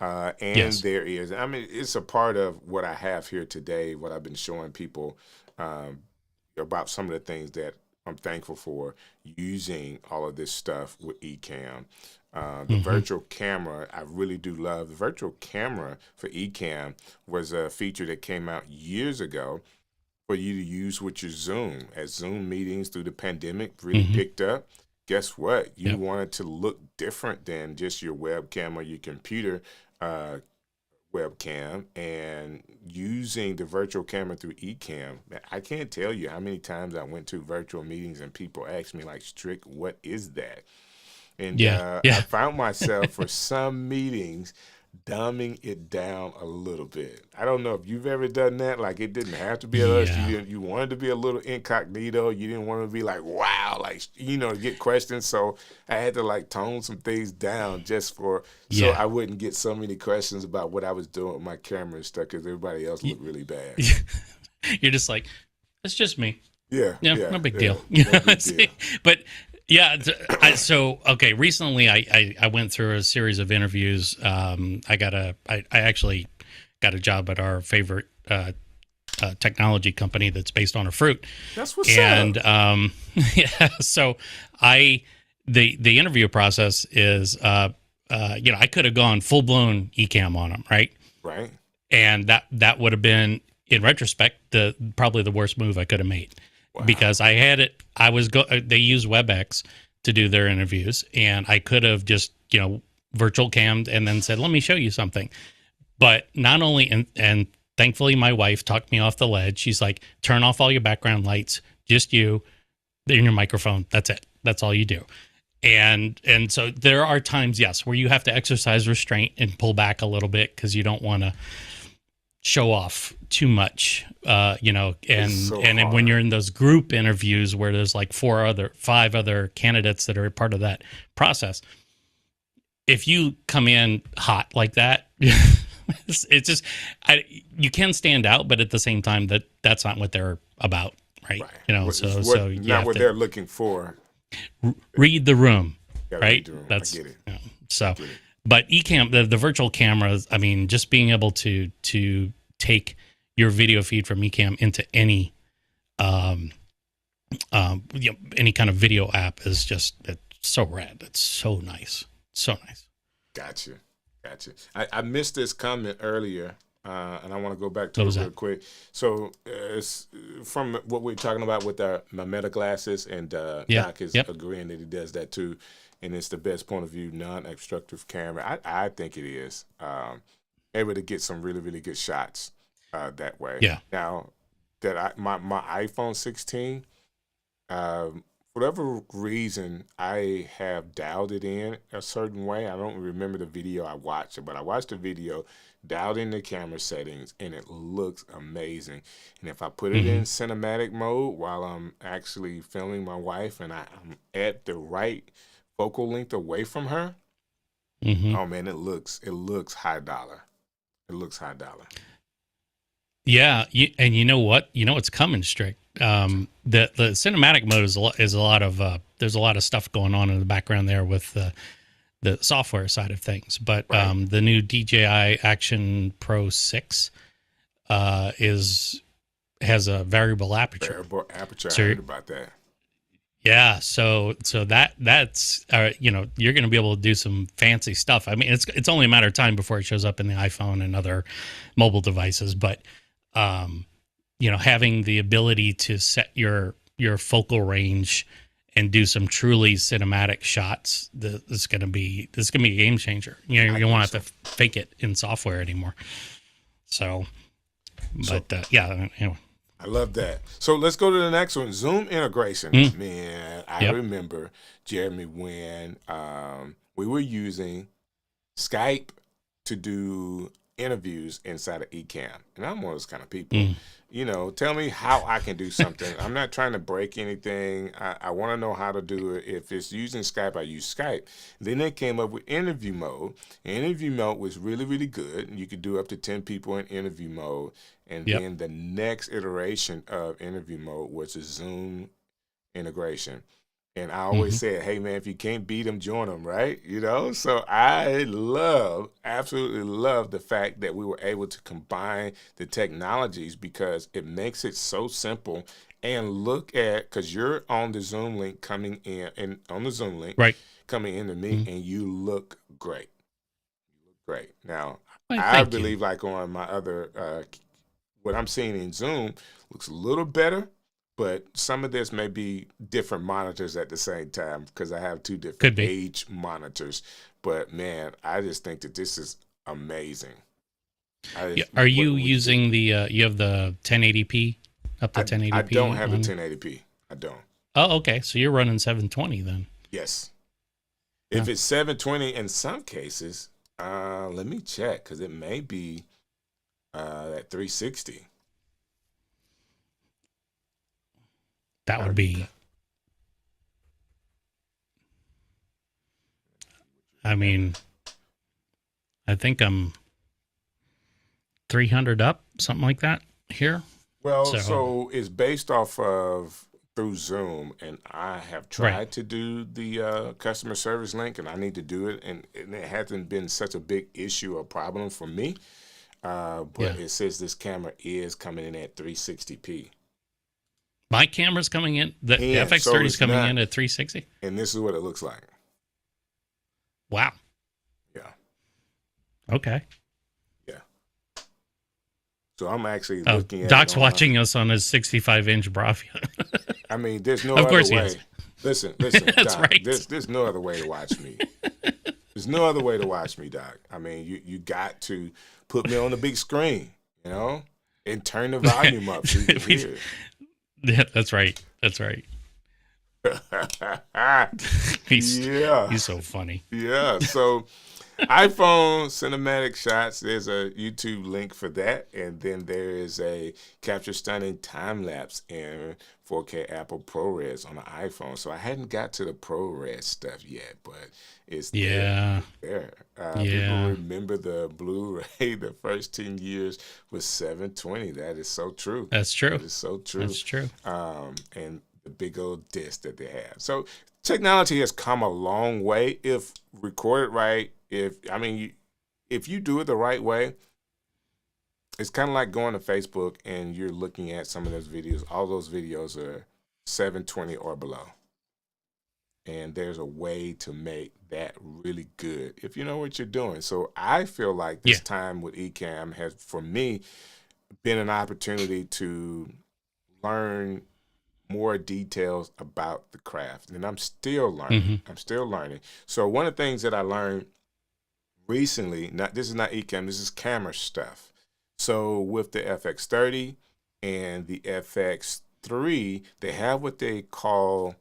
And Yes. there is, I mean, it's a part of what I have here today, what I've been showing people about some of the things that I'm thankful for using all of this stuff with Ecamm. The virtual camera, I really do love. The virtual camera for Ecamm was a feature that came out years ago for you to use with your Zoom. As Zoom meetings through the pandemic really picked up, guess what? You wanted to look different than just your webcam or your computer webcam, and using the virtual camera through Ecamm. I can't tell you how many times I went to virtual meetings and people asked me like, Strick, what is that? And I found myself for some meetings dumbing it down a little bit. I don't know if you've ever done that. Like, it didn't have to be us. You wanted to be a little incognito. You didn't want to be like, wow, like, to get questions. So I had to like tone some things down just so I wouldn't get so many questions about what I was doing with my camera and stuff, because everybody else looked really bad. You're just like, it's just me. Yeah, no big deal. No big deal. But okay. Recently, I went through a series of interviews. I actually got a job at our favorite technology company that's based on a fruit. That's what's up. And so the interview process is I could have gone full blown Ecamm on them, right? Right. And that would have been, in retrospect, probably the worst move I could have made. Wow. Because I had it, they use WebEx to do their interviews, and I could have just, virtual cammed and then said, let me show you something. But not only, and thankfully my wife talked me off the ledge. She's like, turn off all your background lights, just you, in your microphone. That's it. That's all you do. And so there are times, yes, where you have to exercise restraint and pull back a little bit because you don't want to show off too much, and when you're in those group interviews where there's like 5 other candidates that are part of that process, if you come in hot like that, it's just, you can stand out, but at the same time, that's not what they're about, right? Not what they're looking for. Read the room, right? Read the room. That's I get it. So. But Ecamm, the virtual cameras, I mean, just being able to take your video feed from Ecamm into any any kind of video app is just, it's so rad. It's so nice. So nice. Gotcha. I missed this comment earlier, and I want to go back to it real quick. So it's from what we're talking about with my Meta glasses, and Doc is agreeing that he does that too. And it's the best point of view, non-obstructive camera. I think it is. Able to get some really, really good shots that way. Yeah. Now, my iPhone 16, whatever reason, I have dialed it in a certain way. I don't remember the video I watched, but I watched the video, dialed in the camera settings, and it looks amazing. And if I put it in cinematic mode while I'm actually filming my wife and I'm at the right focal length away from her, oh man, it looks high dollar. It looks high dollar. Yeah, and you know what? You know what's coming, Strick. The cinematic mode is a lot of there's a lot of stuff going on in the background there with the software side of things. But the new DJI Action Pro 6 has a variable aperture. I heard about that. Yeah, so that's you know, you're going to be able to do some fancy stuff. I mean, it's only a matter of time before it shows up in the iPhone and other mobile devices, but um, you know, having the ability to set your focal range and do some truly cinematic shots, this is going to be a game changer. You know, I you think won't so. have to fake it in software anymore. So, So but yeah, anyway. I love that. So let's go to the next one. Zoom integration. Mm, Man, I yep. remember, Jeremy, when we were using Skype to do interviews inside of Ecamm. And I'm one of those kind of people. Mm, You know, tell me how I can do something. I'm not trying to break anything. I want to know how to do it. If it's using Skype, I use Skype. Then they came up with interview mode. Interview mode was really, really good. You could do up to 10 people in interview mode. And yep. then the next iteration of interview mode was a Zoom integration. And I always Hmm. said, hey man, if you can't beat them, join them, right? You know? So I love, absolutely love the fact that we were able to combine the technologies because it makes it so simple. And look at, because you're on the Zoom link coming in, and on the Zoom link Right. coming into me, Mm. and you look great. Great. Now, Why, I thank you. believe like on my other what I'm seeing in Zoom looks a little better, but some of this may be different monitors at the same time because I have two different Could be. age monitors. But man, I just think that this is amazing. Yeah. Are you What you did. using the you have the 1080p up to I don't 1080p have the on? 1080p. I don't. Oh, okay. So you're running 720 then. Yes. Yeah. If it's 720 in some cases, let me check because it may be at 360. That That'll would be good. be I mean, I think I'm 300 up, something like that here. Well, So, so it's based off of through Zoom, and I have right. tried to do the customer service link, and I need to do it, and it hasn't been such a big issue or problem for me. Yeah. But it says this camera is coming in at 360p, My camera's coming in. The and so FX30 is it's coming not, in at 360. and this is what it looks like. Wow. Yeah, Okay. yeah. So I'm actually Oh, looking at it Doc's on. watching us on his 65-inch Bravia. I mean, there's no Of other course he is. way. Listen, That's Doc. right. There's no other way to watch me. There's no other way to watch me, Doc. I mean, you got to put me on the big screen, you know, and turn the volume up so you can hear Yeah, that's right. That's right. it. He's Yeah, he's so funny. yeah. So iPhone cinematic shots, there's a YouTube link for that. And then there is a capture stunning time lapse in 4K Apple ProRes on the iPhone. So I hadn't got to the ProRes stuff yet, but it's there. Yeah. It's there. People Yeah. remember the Blu-ray, the first 10 years was 720. That is so true. That's true. That is so true. That's true. And the big old disc that they have. So technology has come a long way if recorded right. If you do it the right way, it's kind of like going to Facebook and you're looking at some of those videos. All those videos are 720 or below. And there's a way to make that really good if you know what you're doing. So I feel like Yeah. this time with Ecamm has, for me, been an opportunity to learn more details about the craft. And I'm still learning. Hmm. I'm still learning. So one of the things that I learned recently, this is not Ecamm, this is camera stuff. So with the FX30 and the FX3, they have what they call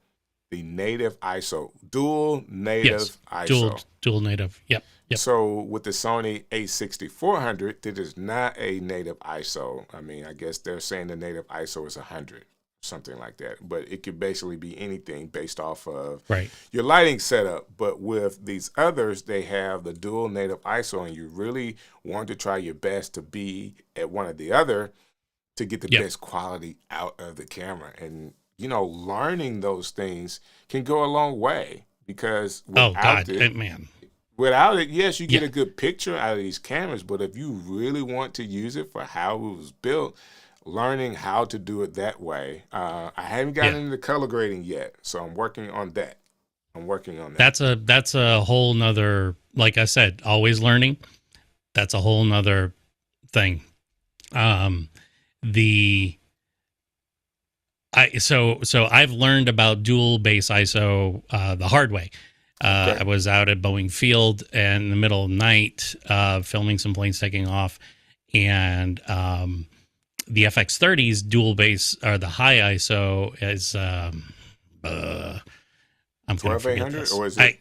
the native ISO, dual native Yes. ISO. Dual native. Yep. Yep. So with the Sony a6400, it is not a native ISO. I mean, I guess they're saying the native ISO is 100, something like that. But it could basically be anything based off of Right. your lighting setup. But with these others, they have the dual native ISO, and you really want to try your best to be at one or the other to get the Yep. best quality out of the camera. And, learning those things can go a long way because Oh God, man. without it, yes, you get Yeah. a good picture out of these cameras, but if you really want to use it for how it was built, learning how to do it that way. I haven't gotten Yeah. into color grading yet, so I'm working on that. That's a whole nother, like I said, always learning. That's a whole nother thing. Um, the so I've learned about dual base ISO the hard way. Okay. I was out at Boeing Field in the middle of the night, filming some planes taking off, and the FX30's dual base or the high ISO is I'm going to forget 12800 this. or is it?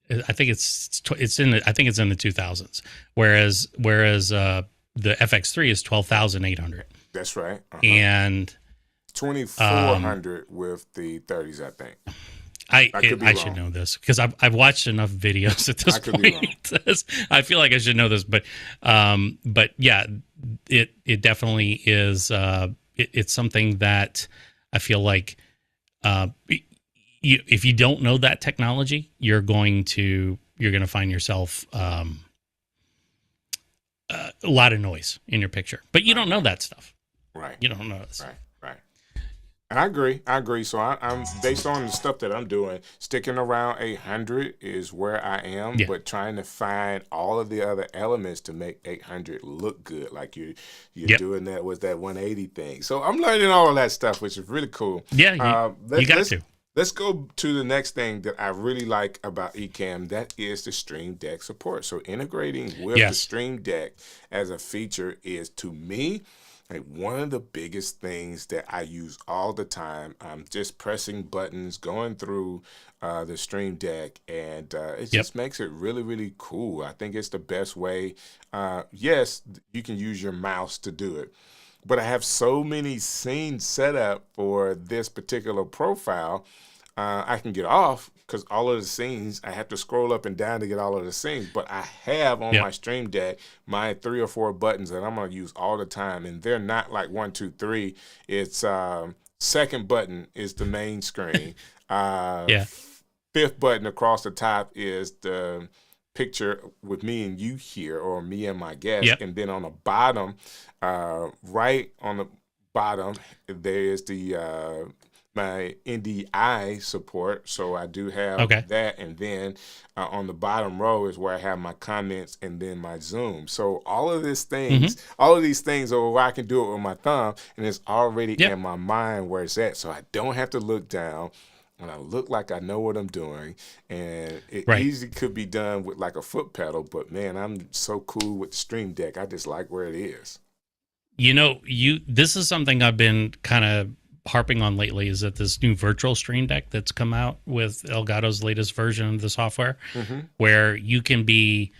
I think it's in the 2000s, whereas the FX3 is 12,800. That's right. And 2400 with the 30s, I think. I should know this because I've watched enough videos at this point. I feel like I should know this, but yeah, it definitely is. It's something that I feel like if you don't know that technology, you're going to find yourself a lot of noise in your picture, but you don't know that stuff. Right. You don't know this. Right. And I agree. So I'm based on the stuff that I'm doing, sticking around 800 is where I am, but trying to find all of the other elements to make 800 look good. Like you're doing that with that 180 thing. So I'm learning all of that stuff, which is really cool. Yeah, you got to. Let's go to the next thing that I really like about Ecamm. That is the Stream Deck support. So integrating with the Stream Deck as a feature is, to me, like one of the biggest things that I use all the time. I'm just pressing buttons, going through the Stream Deck, and it just makes it really, really cool. I think it's the best way. Yes, you can use your mouse to do it, but I have so many scenes set up for this particular profile. I can get off because all of the scenes, I have to scroll up and down to get all of the scenes. But I have on my Stream Deck my 3 or 4 buttons that I'm going to use all the time. And they're not like 1, 2, 3. It's second button is the main screen. Fifth button across the top is the picture with me and you here, or me and my guest. And then on the bottom, right on the bottom, there's the my NDI support, so I do have that, and then on the bottom row is where I have my comments and then my zoom. So all of these things are where I can do it with my thumb, and it's already in my mind where it's at, so I don't have to look down, and I look like I know what I'm doing, and it easily could be done with like a foot pedal, but man, I'm so cool with the Stream Deck. I just like where it is. You know, this is something I've been kind of harping on lately, is that this new virtual Stream Deck that's come out with Elgato's latest version of the software, where you can you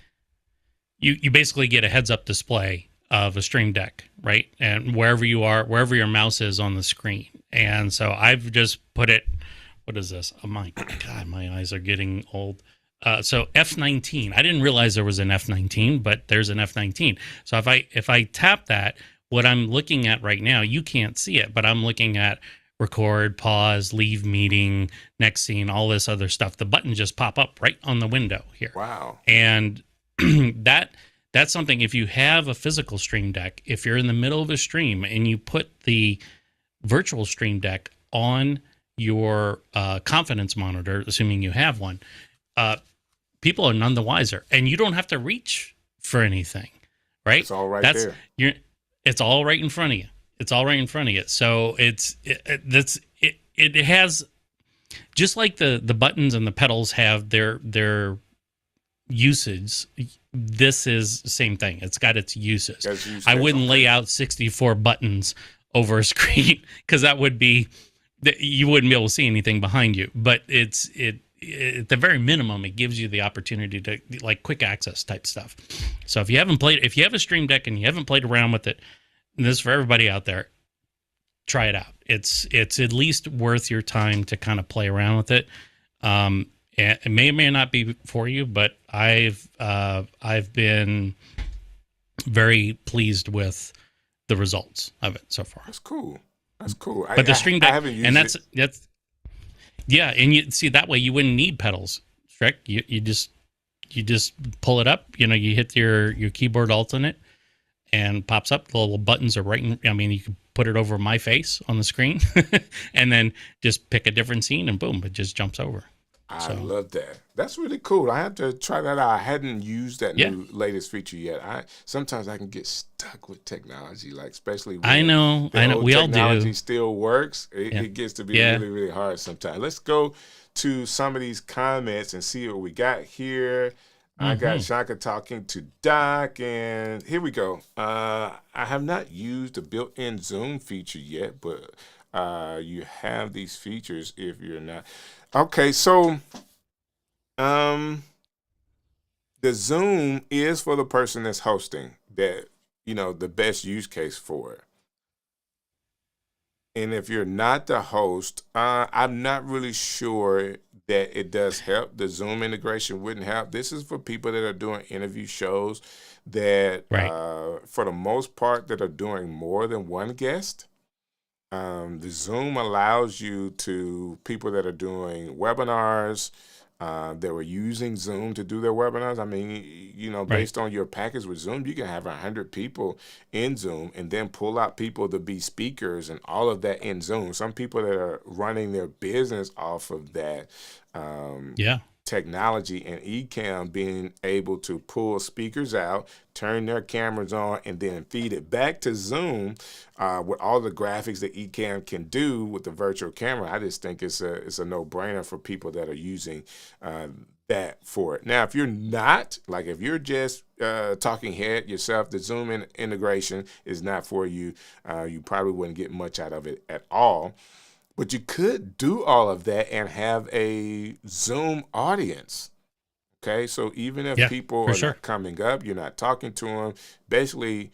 basically get a heads up display of a Stream Deck, right? And wherever you are, wherever your mouse is on the screen. And so I've just put it, what is this? Oh my God, my eyes are getting old. So F19, I didn't realize there was an F19, but there's an F19. So if I tap that, what I'm looking at right now, you can't see it, but I'm looking at record, pause, leave meeting, next scene, all this other stuff. The buttons just pop up right on the window here. Wow. And that's something, if you have a physical Stream Deck, if you're in the middle of a stream and you put the virtual Stream Deck on your confidence monitor, assuming you have one, people are none the wiser. And you don't have to reach for anything, right? It's all right there. It's all right in front of you. It's all right in front of you. So it has, just like the buttons and the pedals have their usage. This is the same thing. It's got its uses. I wouldn't lay out 64 buttons over a screen because that would be, you wouldn't be able to see anything behind you. But at the very minimum, it gives you the opportunity to, like, quick access type stuff. So if you have a Stream Deck and you haven't played around with it, and this is for everybody out there, try it out. It's at least worth your time to kind of play around with it. And it may or may not be for you, but I've been very pleased with the results of it so far. That's cool. But the Stream Deck, I haven't used it. that's yeah, and you see, that way you wouldn't need pedals, Strick. You just pull it up. You hit your keyboard alt on it, and pops up. The little buttons are right in. I mean, you can put it over my face on the screen, and then just pick a different scene, and boom, it just jumps over. I So love that. That's really cool. I have to try that out. I hadn't used that yeah, new latest feature yet. I sometimes I can get stuck with technology, like especially I when know, the old we all technology do. still works. Yeah, It gets to be yeah. really, really hard sometimes. Let's go to some of these comments and see what we got here. I got Hmm. Shaka talking to Doc, and here we go. I have not used the built-in Zoom feature yet, but you have these features if you're not. Okay, so um, the Zoom is for the person that's hosting that, the best use case for it. And if you're not the host, I'm not really sure that it does help. The Zoom integration wouldn't help. This is for people that are doing interview shows that, Right. for the most part, that are doing more than one guest. The Zoom allows you to people that are doing webinars, that were using Zoom to do their webinars. I mean, Right. based on your package with Zoom, you can have 100 people in Zoom and then pull out people to be speakers and all of that in Zoom. Some people that are running their business off of that. Um, Yeah. Technology and Ecamm being able to pull speakers out, turn their cameras on, and then feed it back to Zoom with all the graphics that Ecamm can do with the virtual camera. I just think it's a no-brainer for people that are using that for it. Now, if you're not, like if you're just talking head yourself, the Zoom integration is not for you. You probably wouldn't get much out of it at all. But you could do all of that and have a Zoom audience. Okay, so even if Yeah. people For are sure. not coming up, you're not talking to them. Basically,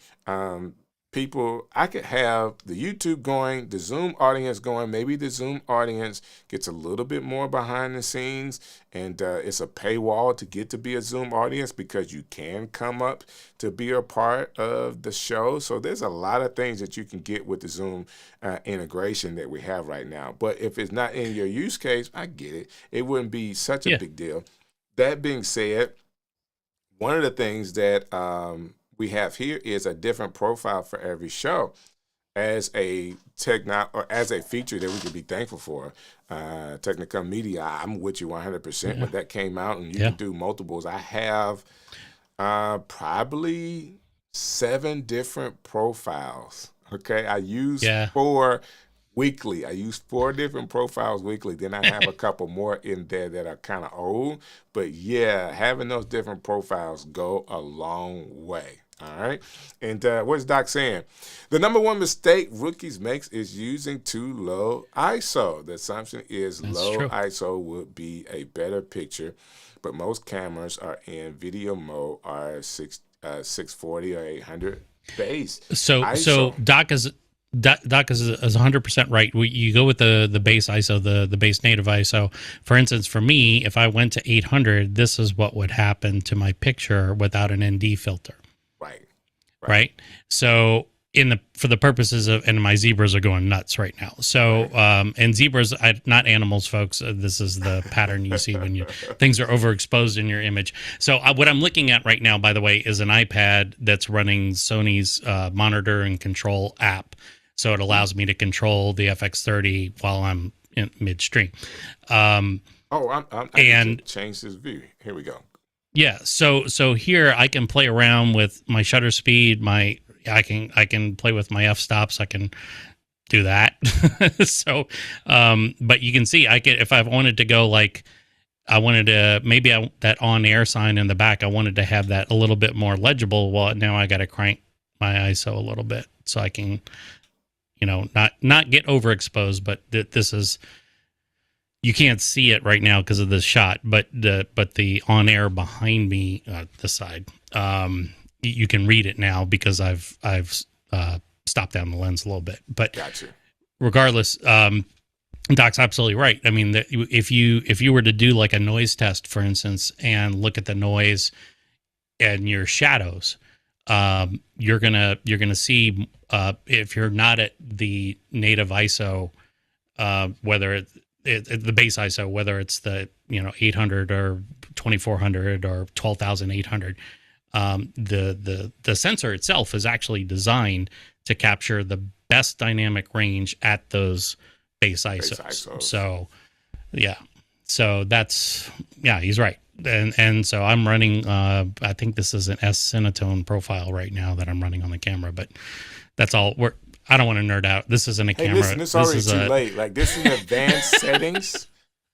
people, I could have the YouTube going, the Zoom audience going. Maybe the Zoom audience gets a little bit more behind the scenes, and it's a paywall to get to be a Zoom audience because you can come up to be a part of the show. So there's a lot of things that you can get with the Zoom integration that we have right now. But if it's not in your use case, I get it. It wouldn't be such a Yeah. big deal. That being said, one of the things that we have here is a different profile for every show as a or as a feature that we could be thankful for. Technicum Media, I'm with you 100% Yeah. when that came out, and you Yeah. can do multiples. I have probably 7 different profiles. Okay, I use Yeah. 4 weekly. I use 4 different profiles weekly. Then I have a couple more in there that are kind of old. But yeah, having those different profiles go a long way. All right. And what's Doc saying? The number one mistake rookies makes is using too low ISO. The assumption is That's low true. ISO would be a better picture, but most cameras are in video mode are 640 or 800 base So ISO. Doc is 100% right. You go with the base ISO, the base native ISO. For instance, for me, if I went to 800, this is what would happen to my picture without an ND filter, Right. Right. right? So for the purposes of, and my zebras are going nuts right now. So Right. and zebras, not animals, folks. This is the pattern you see when things are overexposed in your image. So what I'm looking at right now, by the way, is an iPad that's running Sony's monitor and control app. So it allows me to control the FX30 while I'm in midstream. Um, Oh, I need to and change this view. Here we go. yeah, so here I can play around with my shutter speed. I can play with my f stops. I can do that. So, but you can see if I wanted to go like I wanted to that on air sign in the back. I wanted to have that a little bit more legible. Well, now I got to crank my ISO a little bit so I can not get overexposed. But this is. You can't see it right now because of this shot, but the on air behind me, this side, you can read it now because I've stopped down the lens a little bit. But Gotcha. regardless, Doc's absolutely right. I mean, if you were to do like a noise test, for instance, and look at the noise and your shadows, you're gonna see if you're not at the native ISO, whether the base ISO, whether it's the 800 or 2400 or 12,800, the sensor itself is actually designed to capture the best dynamic range at those base ISOs. So yeah, so that's, yeah, he's right. And so I'm running, I think this is an S Cinetone profile right now that I'm running on the camera, but that's all. I don't want to nerd out. This isn't a camera. Listen, it's already too late. Like, this is advanced settings.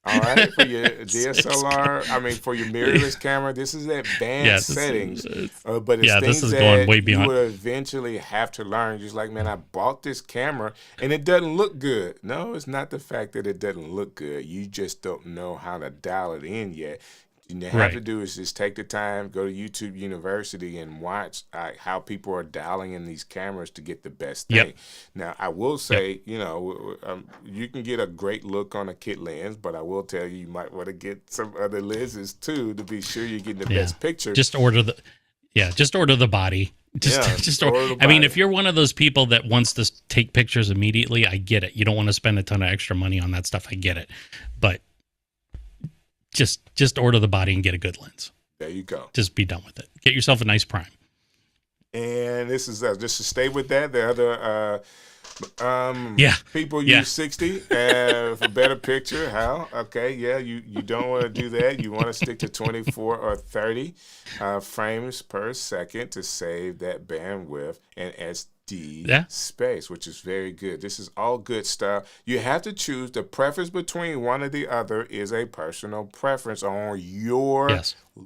All right, for your DSLR, I mean, for your mirrorless camera, this is advanced settings. But it's things this is that going way beyond. You will eventually have to learn. Just like, man, I bought this camera and it doesn't look good. No, it's not the fact that it doesn't look good. You just don't know how to dial it in yet. You have to do is just take the time, go to YouTube University, and watch how people are dialing in these cameras to get the best thing. Yep. Now, I will say, you can get a great look on a kit lens, but I will tell you might want to get some other lenses too to be sure you're getting the best picture. Just order the body. Just order the body. I mean, if you're one of those people that wants to take pictures immediately, I get it. You don't want to spend a ton of extra money on that stuff. I get it, but just order the body and get a good lens. There you go. Just be done with it. Get yourself a nice prime. And this is just to stay with that. The other people use 60 for better picture. How? Okay, yeah, you don't want to do that. You want to stick to 24 or 30 frames per second to save that bandwidth and SD space, which is very good. This is all good stuff. You have to choose. The preference between one or the other is a personal preference on your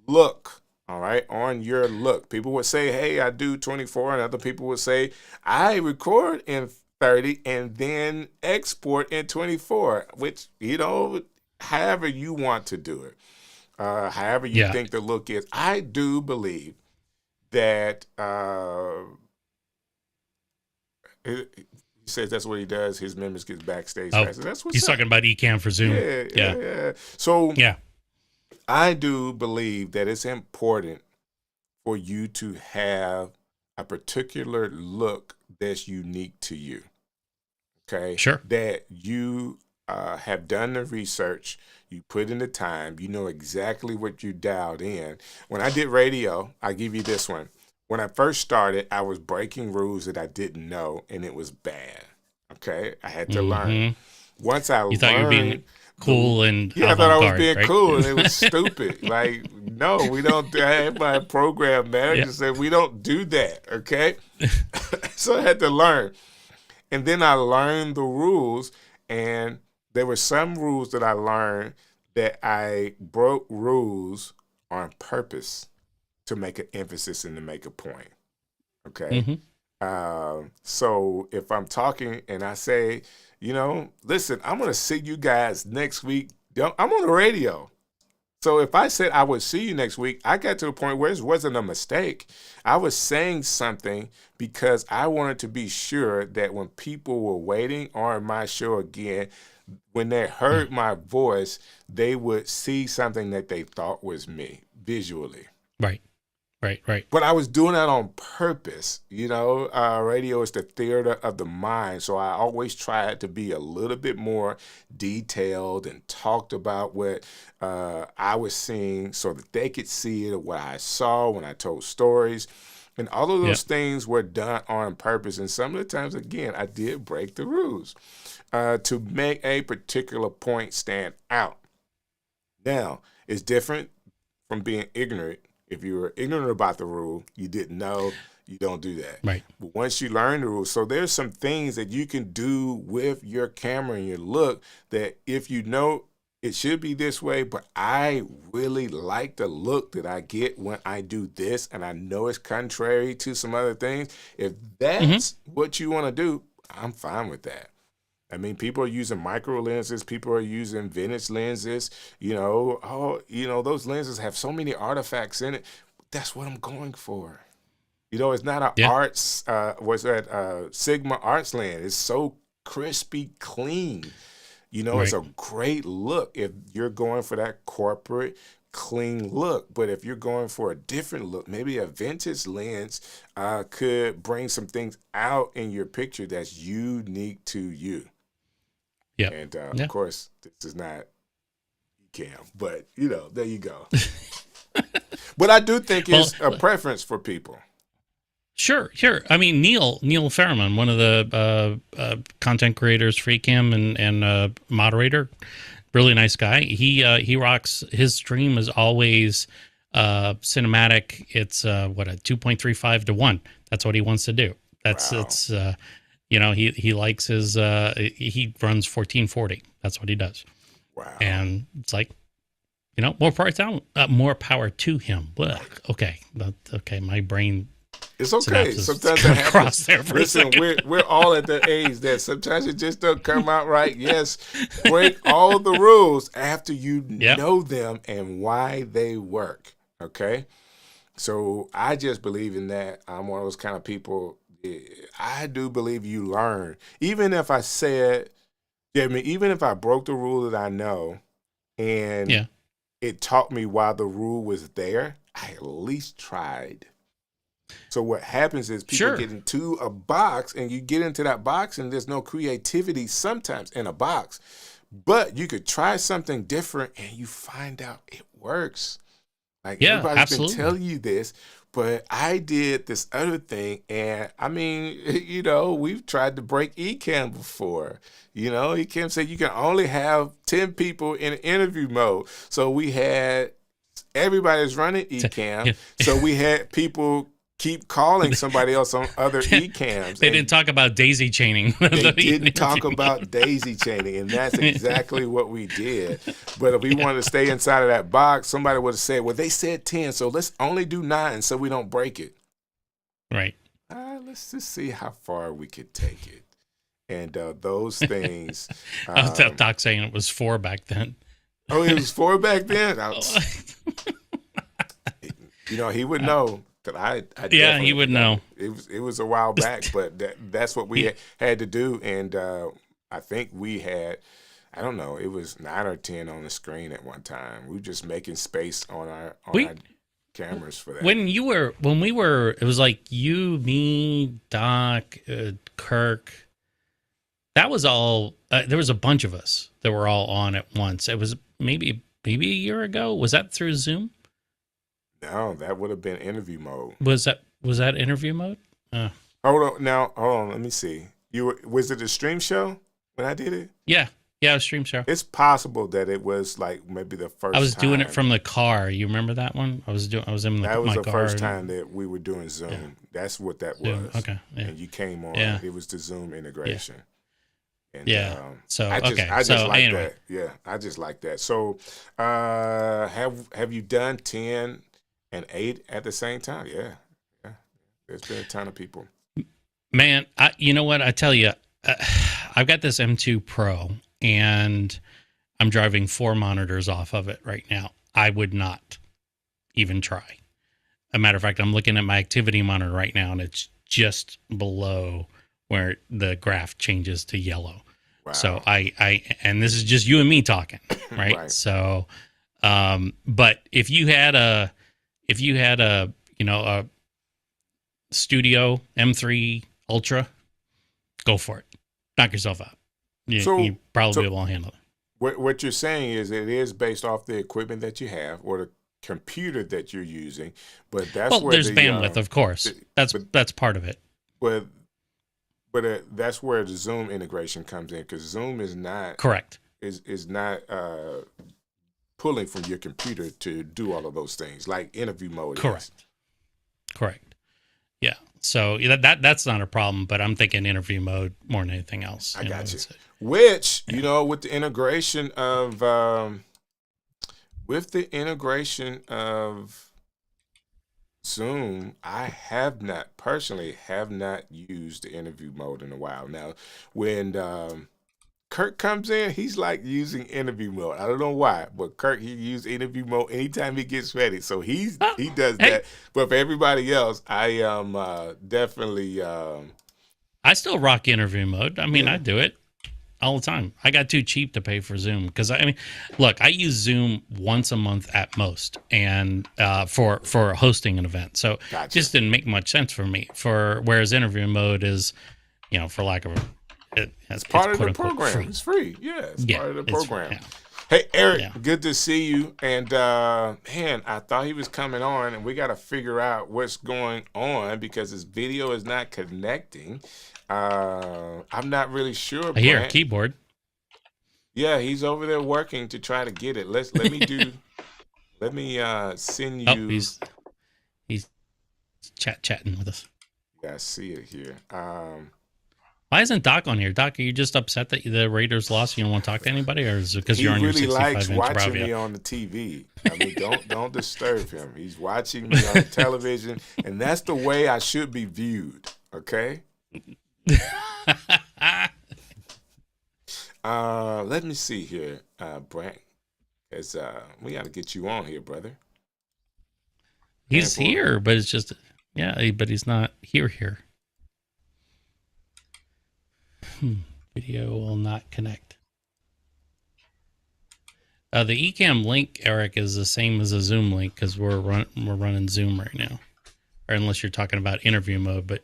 look. All right, on your look. People would say, hey, I do 24, and other people would say, I record in 30 and then export in 24, which, however you want to do it, however you think the look is. I do believe that he says that's what he does. His members get backstage passes. That's what's he's talking about Ecamm for Zoom. Yeah. So I do believe that it's important for you to have a particular look that's unique to you. Okay? Sure. That you have done the research, you put in the time, you know exactly what you dialed in. When I did radio, I'll give you this one. When I first started, I was breaking rules that I didn't know, and it was bad. Okay? I had to learn. Once I learned... thought you were being cool and I thought I was being cool, and it was stupid. Like, no, we don't. I had my program manager said we don't do that. Okay, so I had to learn, and then I learned the rules, and there were some rules that I learned that I broke rules on purpose to make an emphasis and to make a point. Okay, so if I'm talking and I say, listen, I'm going to see you guys next week. I'm on the radio. So if I said I would see you next week, I got to a point where it wasn't a mistake. I was saying something because I wanted to be sure that when people were waiting on my show again, when they heard my voice, they would see something that they thought was me visually. Right. But I was doing that on purpose. Radio is the theater of the mind. So I always tried to be a little bit more detailed and talked about what I was seeing so that they could see it, what I saw when I told stories. And all of those things were done on purpose. And some of the times, again, I did break the rules to make a particular point stand out. Now, it's different from being ignorant. If you were ignorant about the rule, you didn't know, you don't do that. Right. But once you learn the rules, so there's some things that you can do with your camera and your look that if you know it should be this way, but I really like the look that I get when I do this, and I know it's contrary to some other things. If that's what you want to do, I'm fine with that. I mean, people are using micro lenses. People are using vintage lenses. Those lenses have so many artifacts in it. That's what I'm going for. It's not an arts, Sigma arts lens. It's so crispy clean. It's a great look if you're going for that corporate clean look. But if you're going for a different look, maybe a vintage lens could bring some things out in your picture that's unique to you. Yeah. And of course, this is not Ecamm, but there you go. But I do think it's a preference for people. Sure, sure. I mean, Neil Ferriman, one of the content creators for Ecamm and moderator, really nice guy. He rocks. His stream is always cinematic. It's what, a 2.35 to 1. That's what he wants to do. That's Wow. it's he likes his he runs 1440. That's what he does. Wow. And it's like, more power to him. Blech. Okay, my brain. It's okay. Synapses Sometimes that happens. cross there for a Listen, second. we're all at the age that sometimes it just don't come out right. Yes, break all the rules after you know them and why they work. Okay, so I just believe in that. I'm one of those kind of people. I do believe you learn, even if I said, even if I broke the rule that I know, and it taught me why the rule was there. I at least tried. So what happens is people get into a box, and you get into that box, and there's no creativity sometimes in a box. But you could try something different, and you find out it works. Like everybody's been telling you this, but I did this other thing, and I mean, we've tried to break Ecamm before. Ecamm said you can only have 10 people in interview mode. So we had everybody's running Ecamm, so we had people keep calling somebody else on other Ecamms. They didn't talk about daisy chaining. They didn't talk about daisy chaining, and that's exactly what we did. But if we wanted to stay inside of that box, somebody would have said, well, they said 10, so let's only do 9 so we don't break it. Right. Let's just see how far we could take it. And those things. Doc saying it was 4 back then. Oh, it was 4 back then? He would know. I he would know. It was a while back, but that's what we had to do, and I think we had, I don't know, it was 9 or 10 on the screen at one time. We were just making space on our cameras for that. When we were, it was like you, me, Doc, Kirk. That was all. There was a bunch of us that were all on at once. It was maybe a year ago. Was that through Zoom? No, that would have been interview mode. Was that interview mode? Hold on. Let me see. Was it a stream show when I did it? Yeah, a stream show. It's possible that it was like maybe the first. I was doing it from the car. You remember that one? I was in my car. That was the first time that we were doing Zoom. Yeah. That's what that was. Yeah, okay. Yeah. And you came on. Yeah. It was the Zoom integration. Yeah. And, so I just like anyway. that. Yeah, I just like that. So, have you done 10 and 8 at the same time? Yeah. There's been a ton of people. Man, you know what? I tell you, I've got this M2 Pro, and I'm driving 4 monitors off of it right now. I would not even try. As a matter of fact, I'm looking at my activity monitor right now, and it's just below where the graph changes to yellow. Wow. So and this is just you and me talking, right? Right. So, but if you had a Studio M3 Ultra, go for it. Knock yourself out. You probably be able to handle it. What you're saying is it is based off the equipment that you have or the computer that you're using, but that's where there's bandwidth, of course. That's part of it. But that's where the Zoom integration comes in, because Zoom is not correct. Is not pulling from your computer to do all of those things like interview mode. Correct. Yeah. So that's not a problem, but I'm thinking interview mode more than anything else. I got you. Which with the integration of Zoom, I have not used the interview mode in a while. Now, when Kirk comes in, he's like using interview mode. I don't know why, but Kirk, he uses interview mode anytime he gets ready. So he does that. But for everybody else, I am definitely. I still rock interview mode. I mean, I do it all the time. I got too cheap to pay for Zoom because look, I use Zoom once a month at most, and for hosting an event. So it just didn't make much sense for me. Whereas interview mode is, for lack of it's part of the program. Free. It's free. Yeah, it's part of the program. Hey, Eric, Yeah. good to see you. And man, I thought he was coming on, and we got to figure out what's going on because his video is not connecting. I'm not really sure, I hear a Brant. keyboard. Yeah, he's over there working to try to get it. Let me do. Let me send Oh, you. he's chatting with us. Yeah, I see it here. Why isn't Doc on here? Doc, are you just upset that the Raiders lost? You don't want to talk to anybody, or is it because He you're on your really likes 65-inch watching Bravia? me on the TV. I mean, don't disturb him. He's watching me on the television, and that's the way I should be viewed. Okay. Let me see here, Brant, because we got to get you on here, brother. He's here, but it's just but he's not here. Video will not connect. The Ecamm link, Eric, is the same as a Zoom link because we're running Zoom right now, or unless you're talking about interview mode. But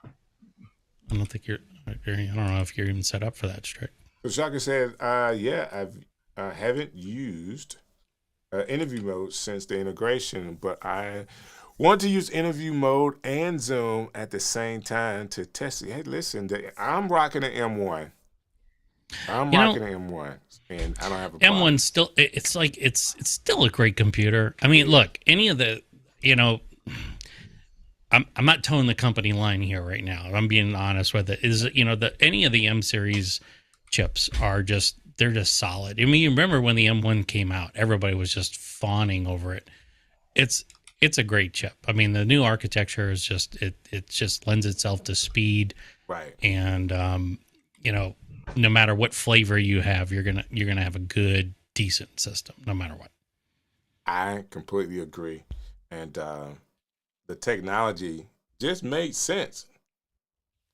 I don't think I don't know if you're even set up for that, Strick. So Shaka said, yeah, I haven't used interview mode since the integration, but I want to use interview mode and Zoom at the same time to test it. Hey, listen, I'm rocking an M1. I'm rocking an M1, and I don't have a problem. M1 still, it's like it's still a great computer. I mean, look, any of the, I'm not towing the company line here right now. I'm being honest with it. Is any of the M series chips are they're just solid. I mean, you remember when the M1 came out, everybody was just fawning over it. It's a great chip. I mean, the new architecture is it just lends itself to speed, right? And no matter what flavor you have, you're gonna have a good, decent system, no matter what. I completely agree, and the technology just made sense,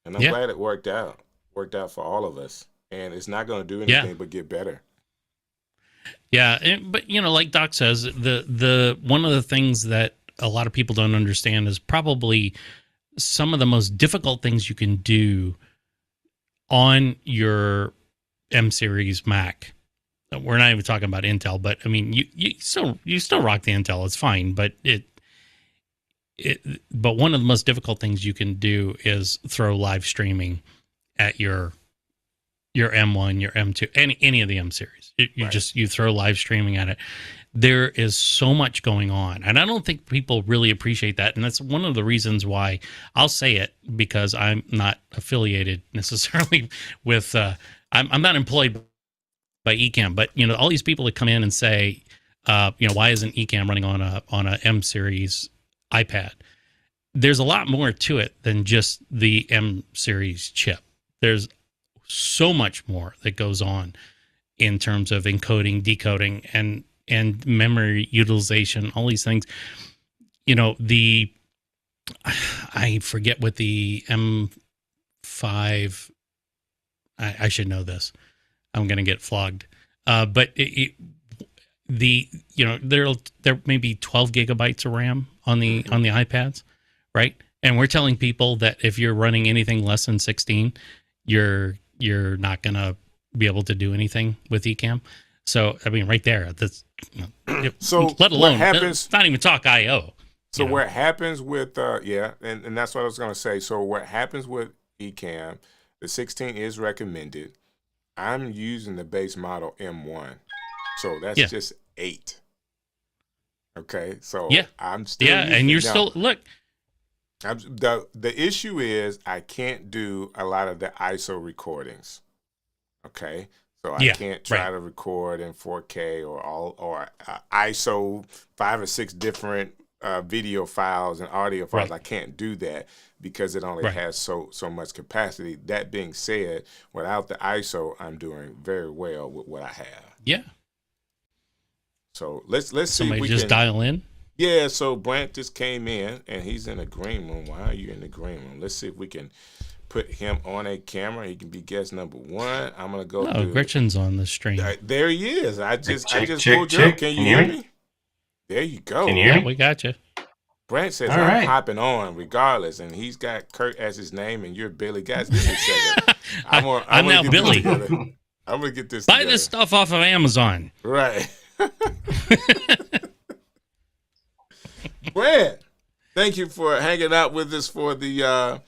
and I'm glad it worked out. Worked out for all of us, and it's not going to do anything but get better. Yeah, but like Doc says, the one of the things that a lot of people don't understand is probably some of the most difficult things you can do on your M series Mac. We're not even talking about Intel, but I mean, you still rock the Intel. It's fine, but but one of the most difficult things you can do is throw live streaming at your M1, your M2, any of the M series. You throw live streaming at it. There is so much going on, and I don't think people really appreciate that. And that's one of the reasons why I'll say it, because I'm not affiliated necessarily with. I'm not employed by Ecamm, but all these people that come in and say, why isn't Ecamm running on a M series iPad? There's a lot more to it than just the M series chip. There's so much more that goes on in terms of encoding, decoding, and memory utilization, all these things. I forget what the M5, I should know this. I'm going to get flogged. But there may be 12 gigabytes of RAM on the iPads, right? And we're telling people that if you're running anything less than 16, you're not going to be able to do anything with Ecamm. So, I mean, right there, that's so let alone, what happens, not even talk IO. So what happens with, and that's what I was going to say. So what happens with Ecamm, the 16 is recommended. I'm using the base model M1. So that's just 8. Okay. So I'm still and you're still, look. The issue is I can't do a lot of the ISO recordings. Okay. So I can't try to record in 4K or ISO 5 or 6 different video files and audio files. I can't do that because it only has so much capacity. That being said, without the ISO, I'm doing very well with what I have. Yeah. So let's see. Somebody if we just can dial in. Yeah. So Brant just came in and he's in the green room. Why are you in the green room? Let's see if we can put him on a camera. He can be guest number 1. I'm gonna go. Oh, Gretchen's on the stream. There he is. I just check. Can you hear me? There you go. Can you hear me? We got you. Brant says I'm hopping on regardless, and he's got Kurt as his name, and you're Billy. Guys, give me a second. I'm now Billy. I'm gonna get this Buy together. this stuff off of Amazon. Right. Brad, thank you for hanging out with us for the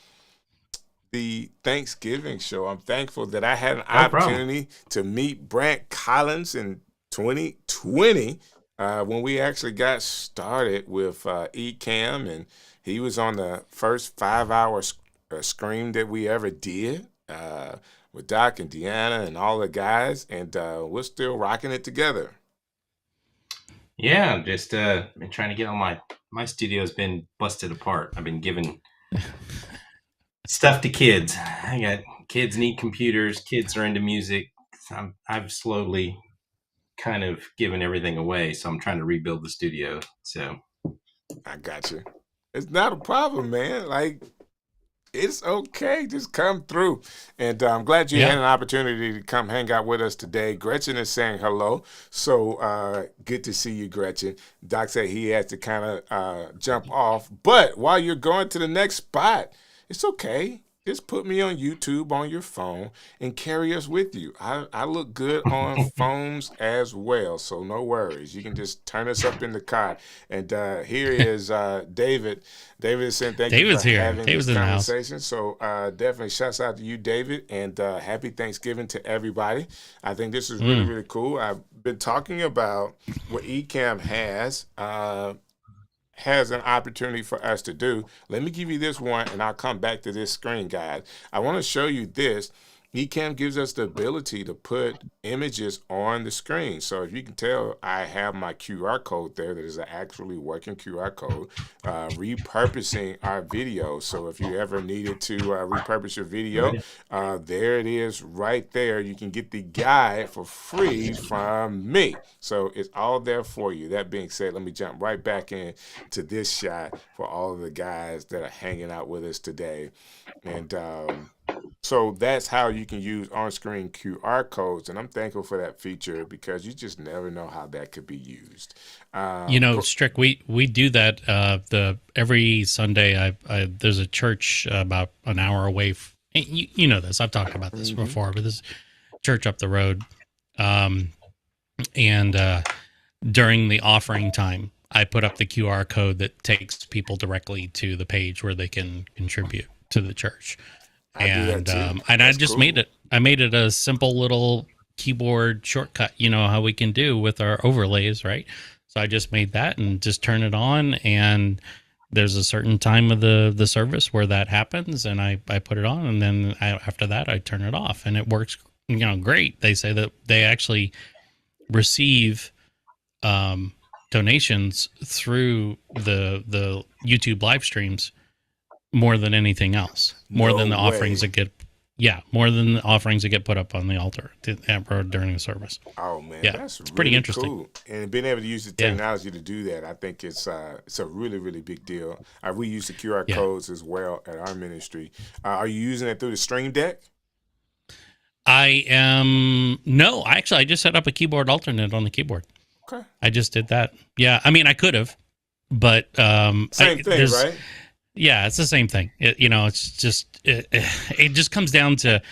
Thanksgiving show. I'm thankful that I had an opportunity to meet Brant Collins in 2020 when we actually got started with Ecamm, and he was on the first 5 hour scream that we ever did with Doc and Deanna and all the guys, and we're still rocking it together. Yeah, just been trying to get on my studio's been busted apart. I've been giving stuff to kids. I got kids need computers. Kids are into music. I've slowly kind of given everything away, so I'm trying to rebuild the studio. So I got you. It's not a problem, man. Like, it's okay. Just come through. And I'm glad you had an opportunity to come hang out with us today. Gretchen is saying hello. So good to see you, Gretchen. Doc said he has to kind of jump off. But while you're going to the next spot, it's okay. Just put me on YouTube on your phone and carry us with you. I look good on phones as well, so no worries. You can just turn us up in the car. And here is David. David is saying thank David's you for here. having David's this in the house. conversation. So definitely shouts out to you, David, and happy Thanksgiving to everybody. I think this is really, really cool. I've been talking about what Ecamm has an opportunity for us to do. Let me give you this one, and I'll come back to this screen, guys. I want to show you this. Ecamm gives us the ability to put images on the screen. So if you can tell, I have my QR code there that is an actually working QR code, repurposing our video. So if you ever needed to repurpose your video, there it is right there. You can get the guide for free from me. So it's all there for you. That being said, let me jump right back in to this shot for all of the guys that are hanging out with us today. And so that's how you can use on-screen QR codes, and I'm thankful for that feature because you just never know how that could be used. Strick, we do that every Sunday. There's a church about an hour away. You know this. I've talked about this before, but this church up the road, and during the offering time, I put up the QR code that takes people directly to the page where they can contribute to the church. And I just cool. I made it a simple little keyboard shortcut, you know how we can do with our overlays, right? So I just made that and just turn it on, and there's a certain time of the service where that happens, and I put it on, and then after that I turn it off, and it works, great. They say that they actually receive donations through the YouTube live streams more than anything else, more than the offerings that get put up on the altar during the service. Oh man, that's it's pretty really interesting. Cool. And being able to use the technology to do that, I think it's a really, really big deal. We use the QR codes as well at our ministry. Are you using it through the Stream Deck? No, actually I just set up a keyboard alternate on the keyboard. Okay. I just did that. Yeah, I mean I could have, but same thing, right? Yeah, it's the same thing. It's just it just comes down to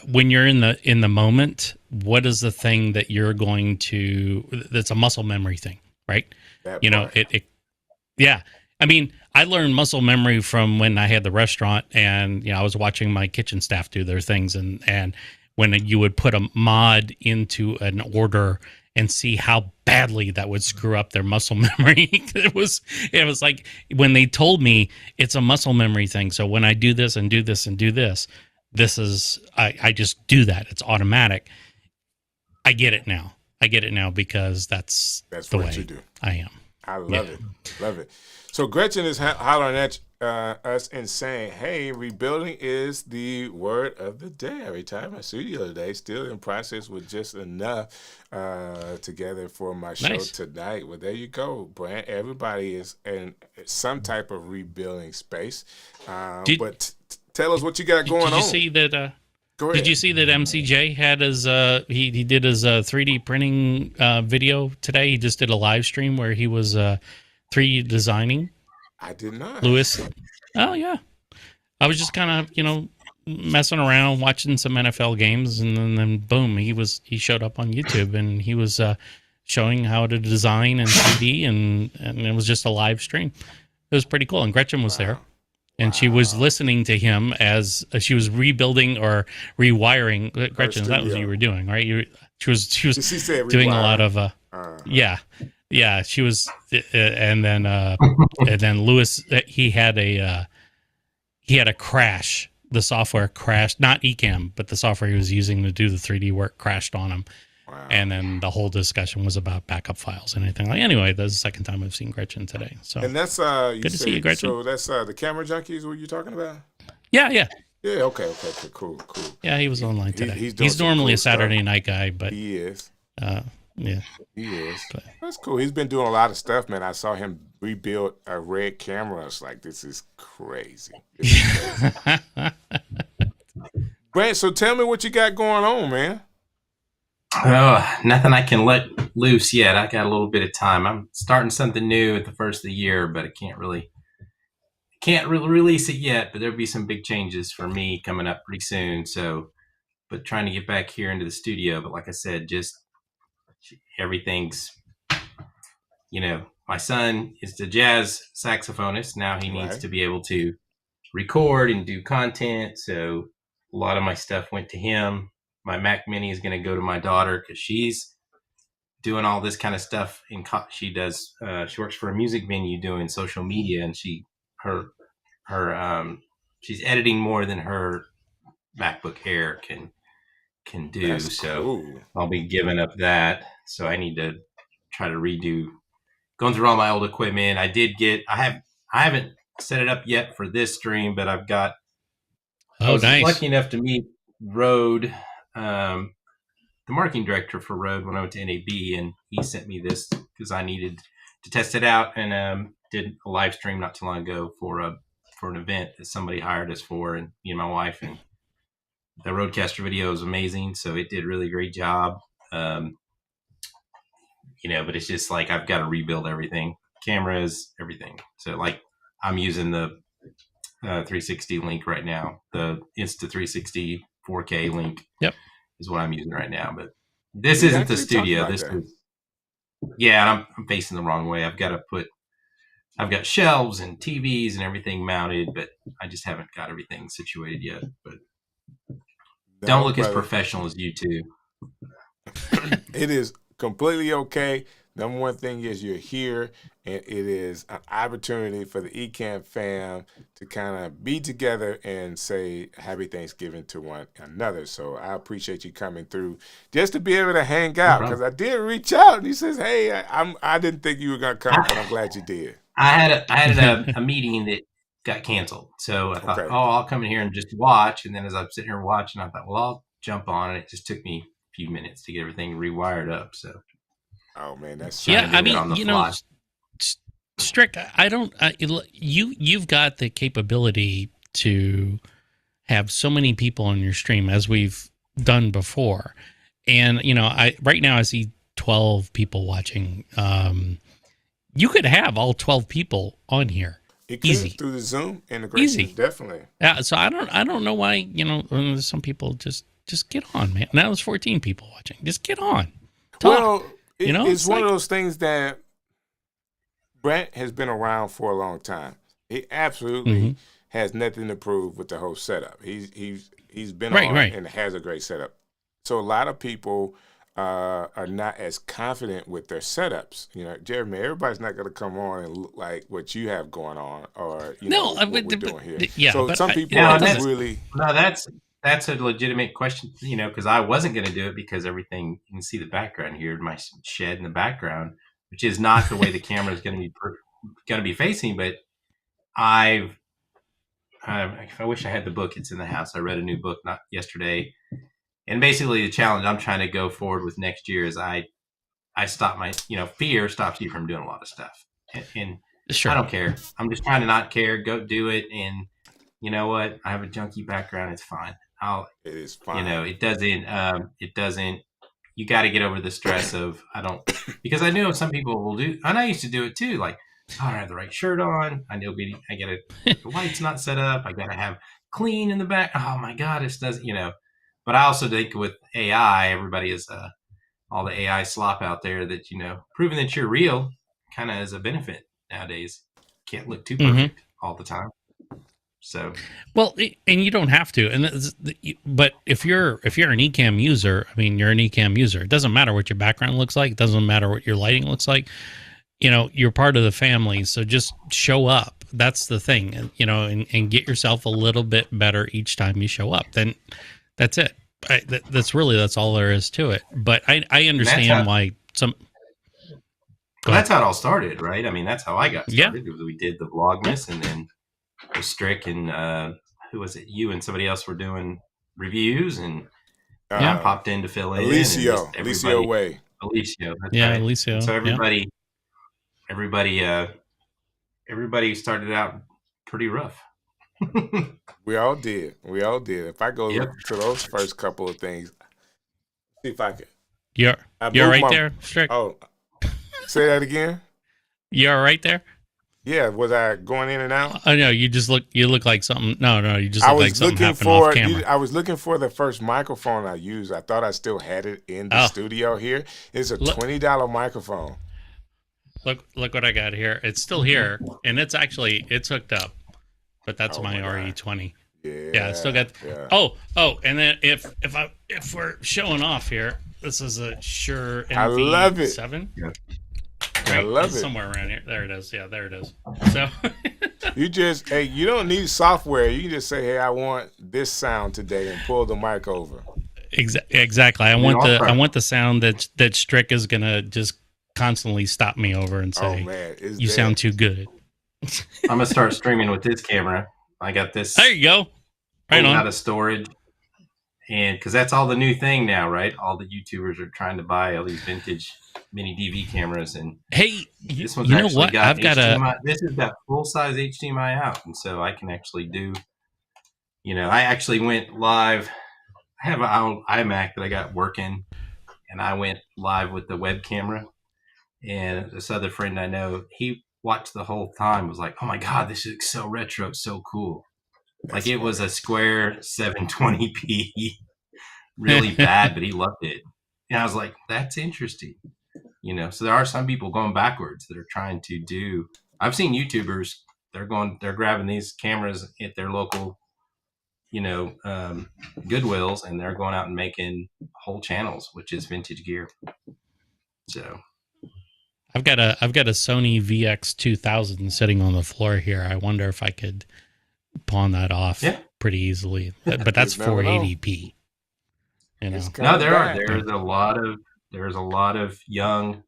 when you're in the moment, what is the thing that you're going to? That's a muscle memory thing, right? Yeah. I mean, I learned muscle memory from when I had the restaurant, and I was watching my kitchen staff do their things, and when you would put a mod into an order and see how badly that would screw up their muscle memory. It was like when they told me it's a muscle memory thing. So when I do this and do this and do this, I just do that. It's automatic. I get it now. Because that's the what way you do. I am. I love it. Love it. So Gretchen is hollering at us and saying, hey, rebuilding is the word of the day. I retired my studio today, still in process with just enough together for my show tonight. Well, there you go, Brant. Everybody is in some type of rebuilding space. But tell us what you got going on. Did you see that? Did you see that MCJ had his he did his 3D printing video today? He just did a live stream where he was 3D designing. I did not. Lewis. Oh yeah. I was just kind of messing around, watching some NFL games, and then boom, he showed up on YouTube, and he was showing how to design in 3D, and it was just a live stream. It was pretty cool, and Gretchen was there, and she was listening to him as she was rebuilding or rewiring. Gretchen, that was what you were doing, right? She was doing a lot of yeah. She was, and then Lewis, he had a crash. The software crashed, not Ecamm, but the software he was using to do the 3D work crashed on him. Wow. And then the whole discussion was about backup files and anything. Like, anyway, that's the second time I've seen Gretchen today. So, and that's good to see you, Gretchen. So that's the Camera Junkies. What you talking about? Yeah. Okay. Cool. Yeah, he was online today. He's normally a Saturday night guy, but he is. Yeah, he is. But that's cool. He's been doing a lot of stuff, man. I saw him rebuild a red camera. It's like, this is crazy. Brent, so tell me what you got going on, man. Nothing I can let loose yet. I got a little bit of time. I'm starting something new at the first of the year, but I can't really release it yet. But there'll be some big changes for me coming up pretty soon. So, but trying to get back here into the studio. But like I said, just everything's, my son is the jazz saxophonist. Now he needs to be able to record and do content. So a lot of my stuff went to him. My Mac Mini is going to go to my daughter because she's doing all this kind of stuff. She works for a music venue doing social media, and she's editing more than her MacBook Air can do. That's so cool. I'll be giving up that. So I need to try to going through all my old equipment. I haven't set it up yet for this stream, but I was lucky enough to meet Rode, the marketing director for Rode, when I went to NAB, and he sent me this because I needed to test it out, and did a live stream not too long ago for an event that somebody hired us for, and me and my wife, and the Rodecaster video is amazing. So it did a really great job. But it's just like, I've got to rebuild everything, cameras, everything. So like, I'm using the 360 link right now. The Insta360 4K link is what I'm using right now. But this isn't the studio. This is, I'm facing the wrong way. I've got shelves and TVs and everything mounted, but I just haven't got everything situated yet. But don't look as professional as you two. It is completely okay. Number one thing is you're here, and it is an opportunity for the Ecamm fam to kind of be together and say Happy Thanksgiving to one another. So I appreciate you coming through just to be able to hang out, because I did reach out and he says, "Hey, I didn't think you were gonna come, but I'm glad you did." I had a meeting that got canceled, so I thought, I'll come in here and just watch. And then as I'm sitting here watching, I thought, well, I'll jump on, and it just took me a few minutes to get everything rewired up. So. Oh man, that's I mean, Strick, you've got the capability to have so many people on your stream, as we've done before, and right now I see 12 people watching. You could have all 12 people on here. Easy through the Zoom integration. Easy, definitely. Yeah, so I don't know why some people just get on, man. Now there's 14 people watching. Just get on. Talk. Well, it's one of those things that Brent has been around for a long time. He absolutely has nothing to prove with the whole setup. He's been on and has a great setup. So a lot of people are not as confident with their setups. Jeremy, everybody's not going to come on and look like what you have going on, or what we're doing here. Yeah, so some people really. No, that's a legitimate question, because I wasn't going to do it, because everything, you can see the background here, my shed in the background, which is not the way the camera is going to be facing. But I wish I had the book. It's in the house. I read a new book not yesterday, and basically the challenge I'm trying to go forward with next year is I stop my, fear stops you from doing a lot of stuff, and sure. I don't care. I'm just trying to not care. Go do it, and you know what? I have a junkie background. It's fine. It is fine. It doesn't, you got to get over the stress of, because I know some people will do, and I used to do it too. Like, I have the right shirt on. I know the light's not set up. I got to have, clean in the back. Oh my God, it doesn't, But I also think with AI, everybody is all the AI slop out there that, proving that you're real kind of is a benefit nowadays. Can't look too perfect all the time. So, well, and you don't have to. But if you're an Ecamm user, I mean, you're an Ecamm user. It doesn't matter what your background looks like. It doesn't matter what your lighting looks like. You're part of the family. So just show up. That's the thing, and get yourself a little bit better each time you show up. Then that's it. That's all there is to it. But I understand why some. That's how it all started, right? I mean, that's how I got started. Yeah. We did the Vlogmas, and then with Strick and who was it? You and somebody else were doing reviews, and I popped in to fill in. Alicio Way. Alicio, that's yeah, right. Alicio. And so everybody started out pretty rough. We all did. If I go to those first couple of things, see if I can. You're right there, Strick. Oh, say that again. You're right there. Yeah, was I going in and out? Oh no, you look like something. No, you just look like something happened off camera. I was looking for the first microphone I used. I thought I still had it in the studio here. It's a $20 microphone. Look what I got here. It's still here, and it's hooked up. But that's my RE20. Yeah, I still got. Yeah. Oh, and then if we're showing off here, this is a Shure NV7. I love it. Yeah. I love it. Somewhere around here. There it is. Yeah, there it is. So you don't need software. You can just say, hey, I want this sound today, and pull the mic over. Exactly. I want the sound that Strick is gonna just constantly stop me over and say, you sound too good. I'm gonna start streaming with this camera. I got this. There you go. Right on. Out of storage, and because that's all the new thing now, right? All the YouTubers are trying to buy all these vintage mini DV cameras, and hey, this one's I've got HDMI. This has got full size HDMI out, and so I can actually do. I actually went live. I have an old iMac that I got working, and I went live with the web camera. And this other friend I know, he watched the whole time. Was like, "Oh my God, this is so retro, it's so cool!" Like it was a square 720p, really bad, but he loved it. And I was like, "That's interesting." So there are some people going backwards that are trying to do. I've seen YouTubers. They're grabbing these cameras at their local, Goodwills, and they're going out and making whole channels, which is vintage gear. So. I've got a Sony VX2000 sitting on the floor here. I wonder if I could pawn that off pretty easily. But that's 480p. No, there's a lot of young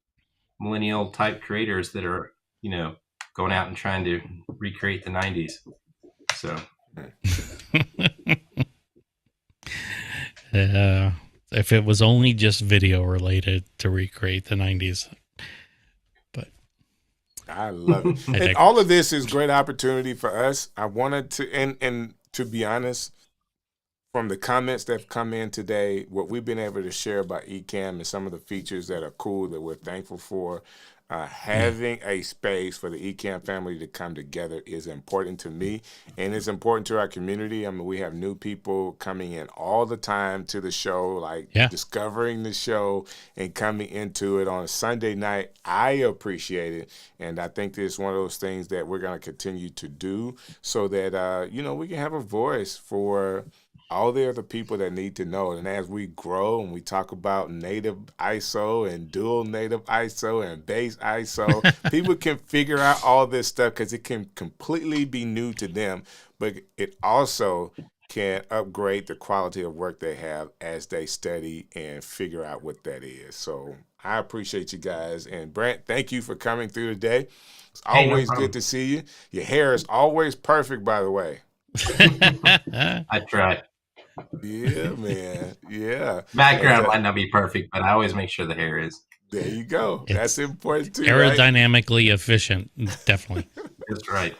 millennial type creators that are, going out and trying to recreate the 90s. So if it was only just video related to recreate the 90s. I love it. And all of this is great opportunity for us. I wanted to, and to be honest, from the comments that have come in today, what we've been able to share about Ecamm and some of the features that are cool that we're thankful for, having a space for the Ecamm family to come together is important to me, and it's important to our community. I mean, we have new people coming in all the time to the show, discovering the show and coming into it on a Sunday night. I appreciate it, and I think this is one of those things that we're going to continue to do so that, we can have a voice for all the other people that need to know. And as we grow and we talk about native ISO and dual native ISO and base ISO, people can figure out all this stuff because it can completely be new to them, but it also can upgrade the quality of work they have as they study and figure out what that is. So I appreciate you guys. And Brent, thank you for coming through today. It's always good to see you. Your hair is always perfect, by the way. I try. Yeah, man. Yeah. Background might not be perfect, but I always make sure the hair is. There you go. That's important too. Aerodynamically efficient, definitely. That's right.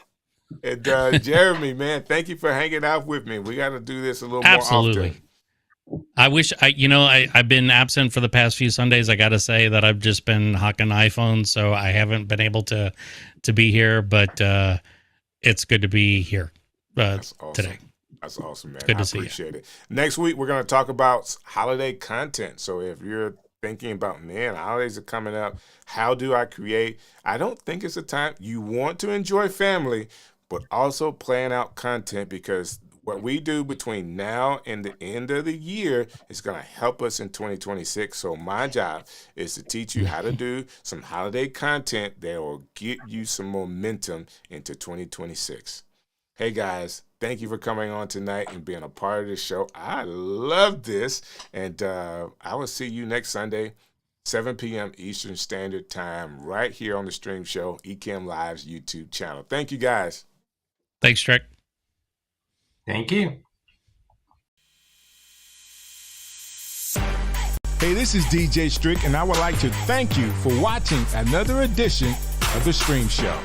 And Jeremy, man, thank you for hanging out with me. We got to do this a little more often. I wish I've been absent for the past few Sundays. I got to say that I've just been hawking iPhones, so I haven't been able to be here. But it's good to be here That's awesome. today. That's awesome, man. Good I to see you. appreciate it. Next week, we're going to talk about holiday content. So if you're thinking about, man, holidays are coming up, how do I create? I don't think it's a time you want to enjoy family, but also plan out content, because what we do between now and the end of the year is going to help us in 2026. So my job is to teach you how to do some holiday content that will get you some momentum into 2026. Hey guys, thank you for coming on tonight and being a part of this show. I love this. And I will see you next Sunday, 7 p.m. Eastern Standard Time, right here on the Stream Show, Ecamm Live's YouTube channel. Thank you guys. Thanks, Strick. Thank you. Hey, this is DJ Strick, and I would like to thank you for watching another edition of the Stream Show.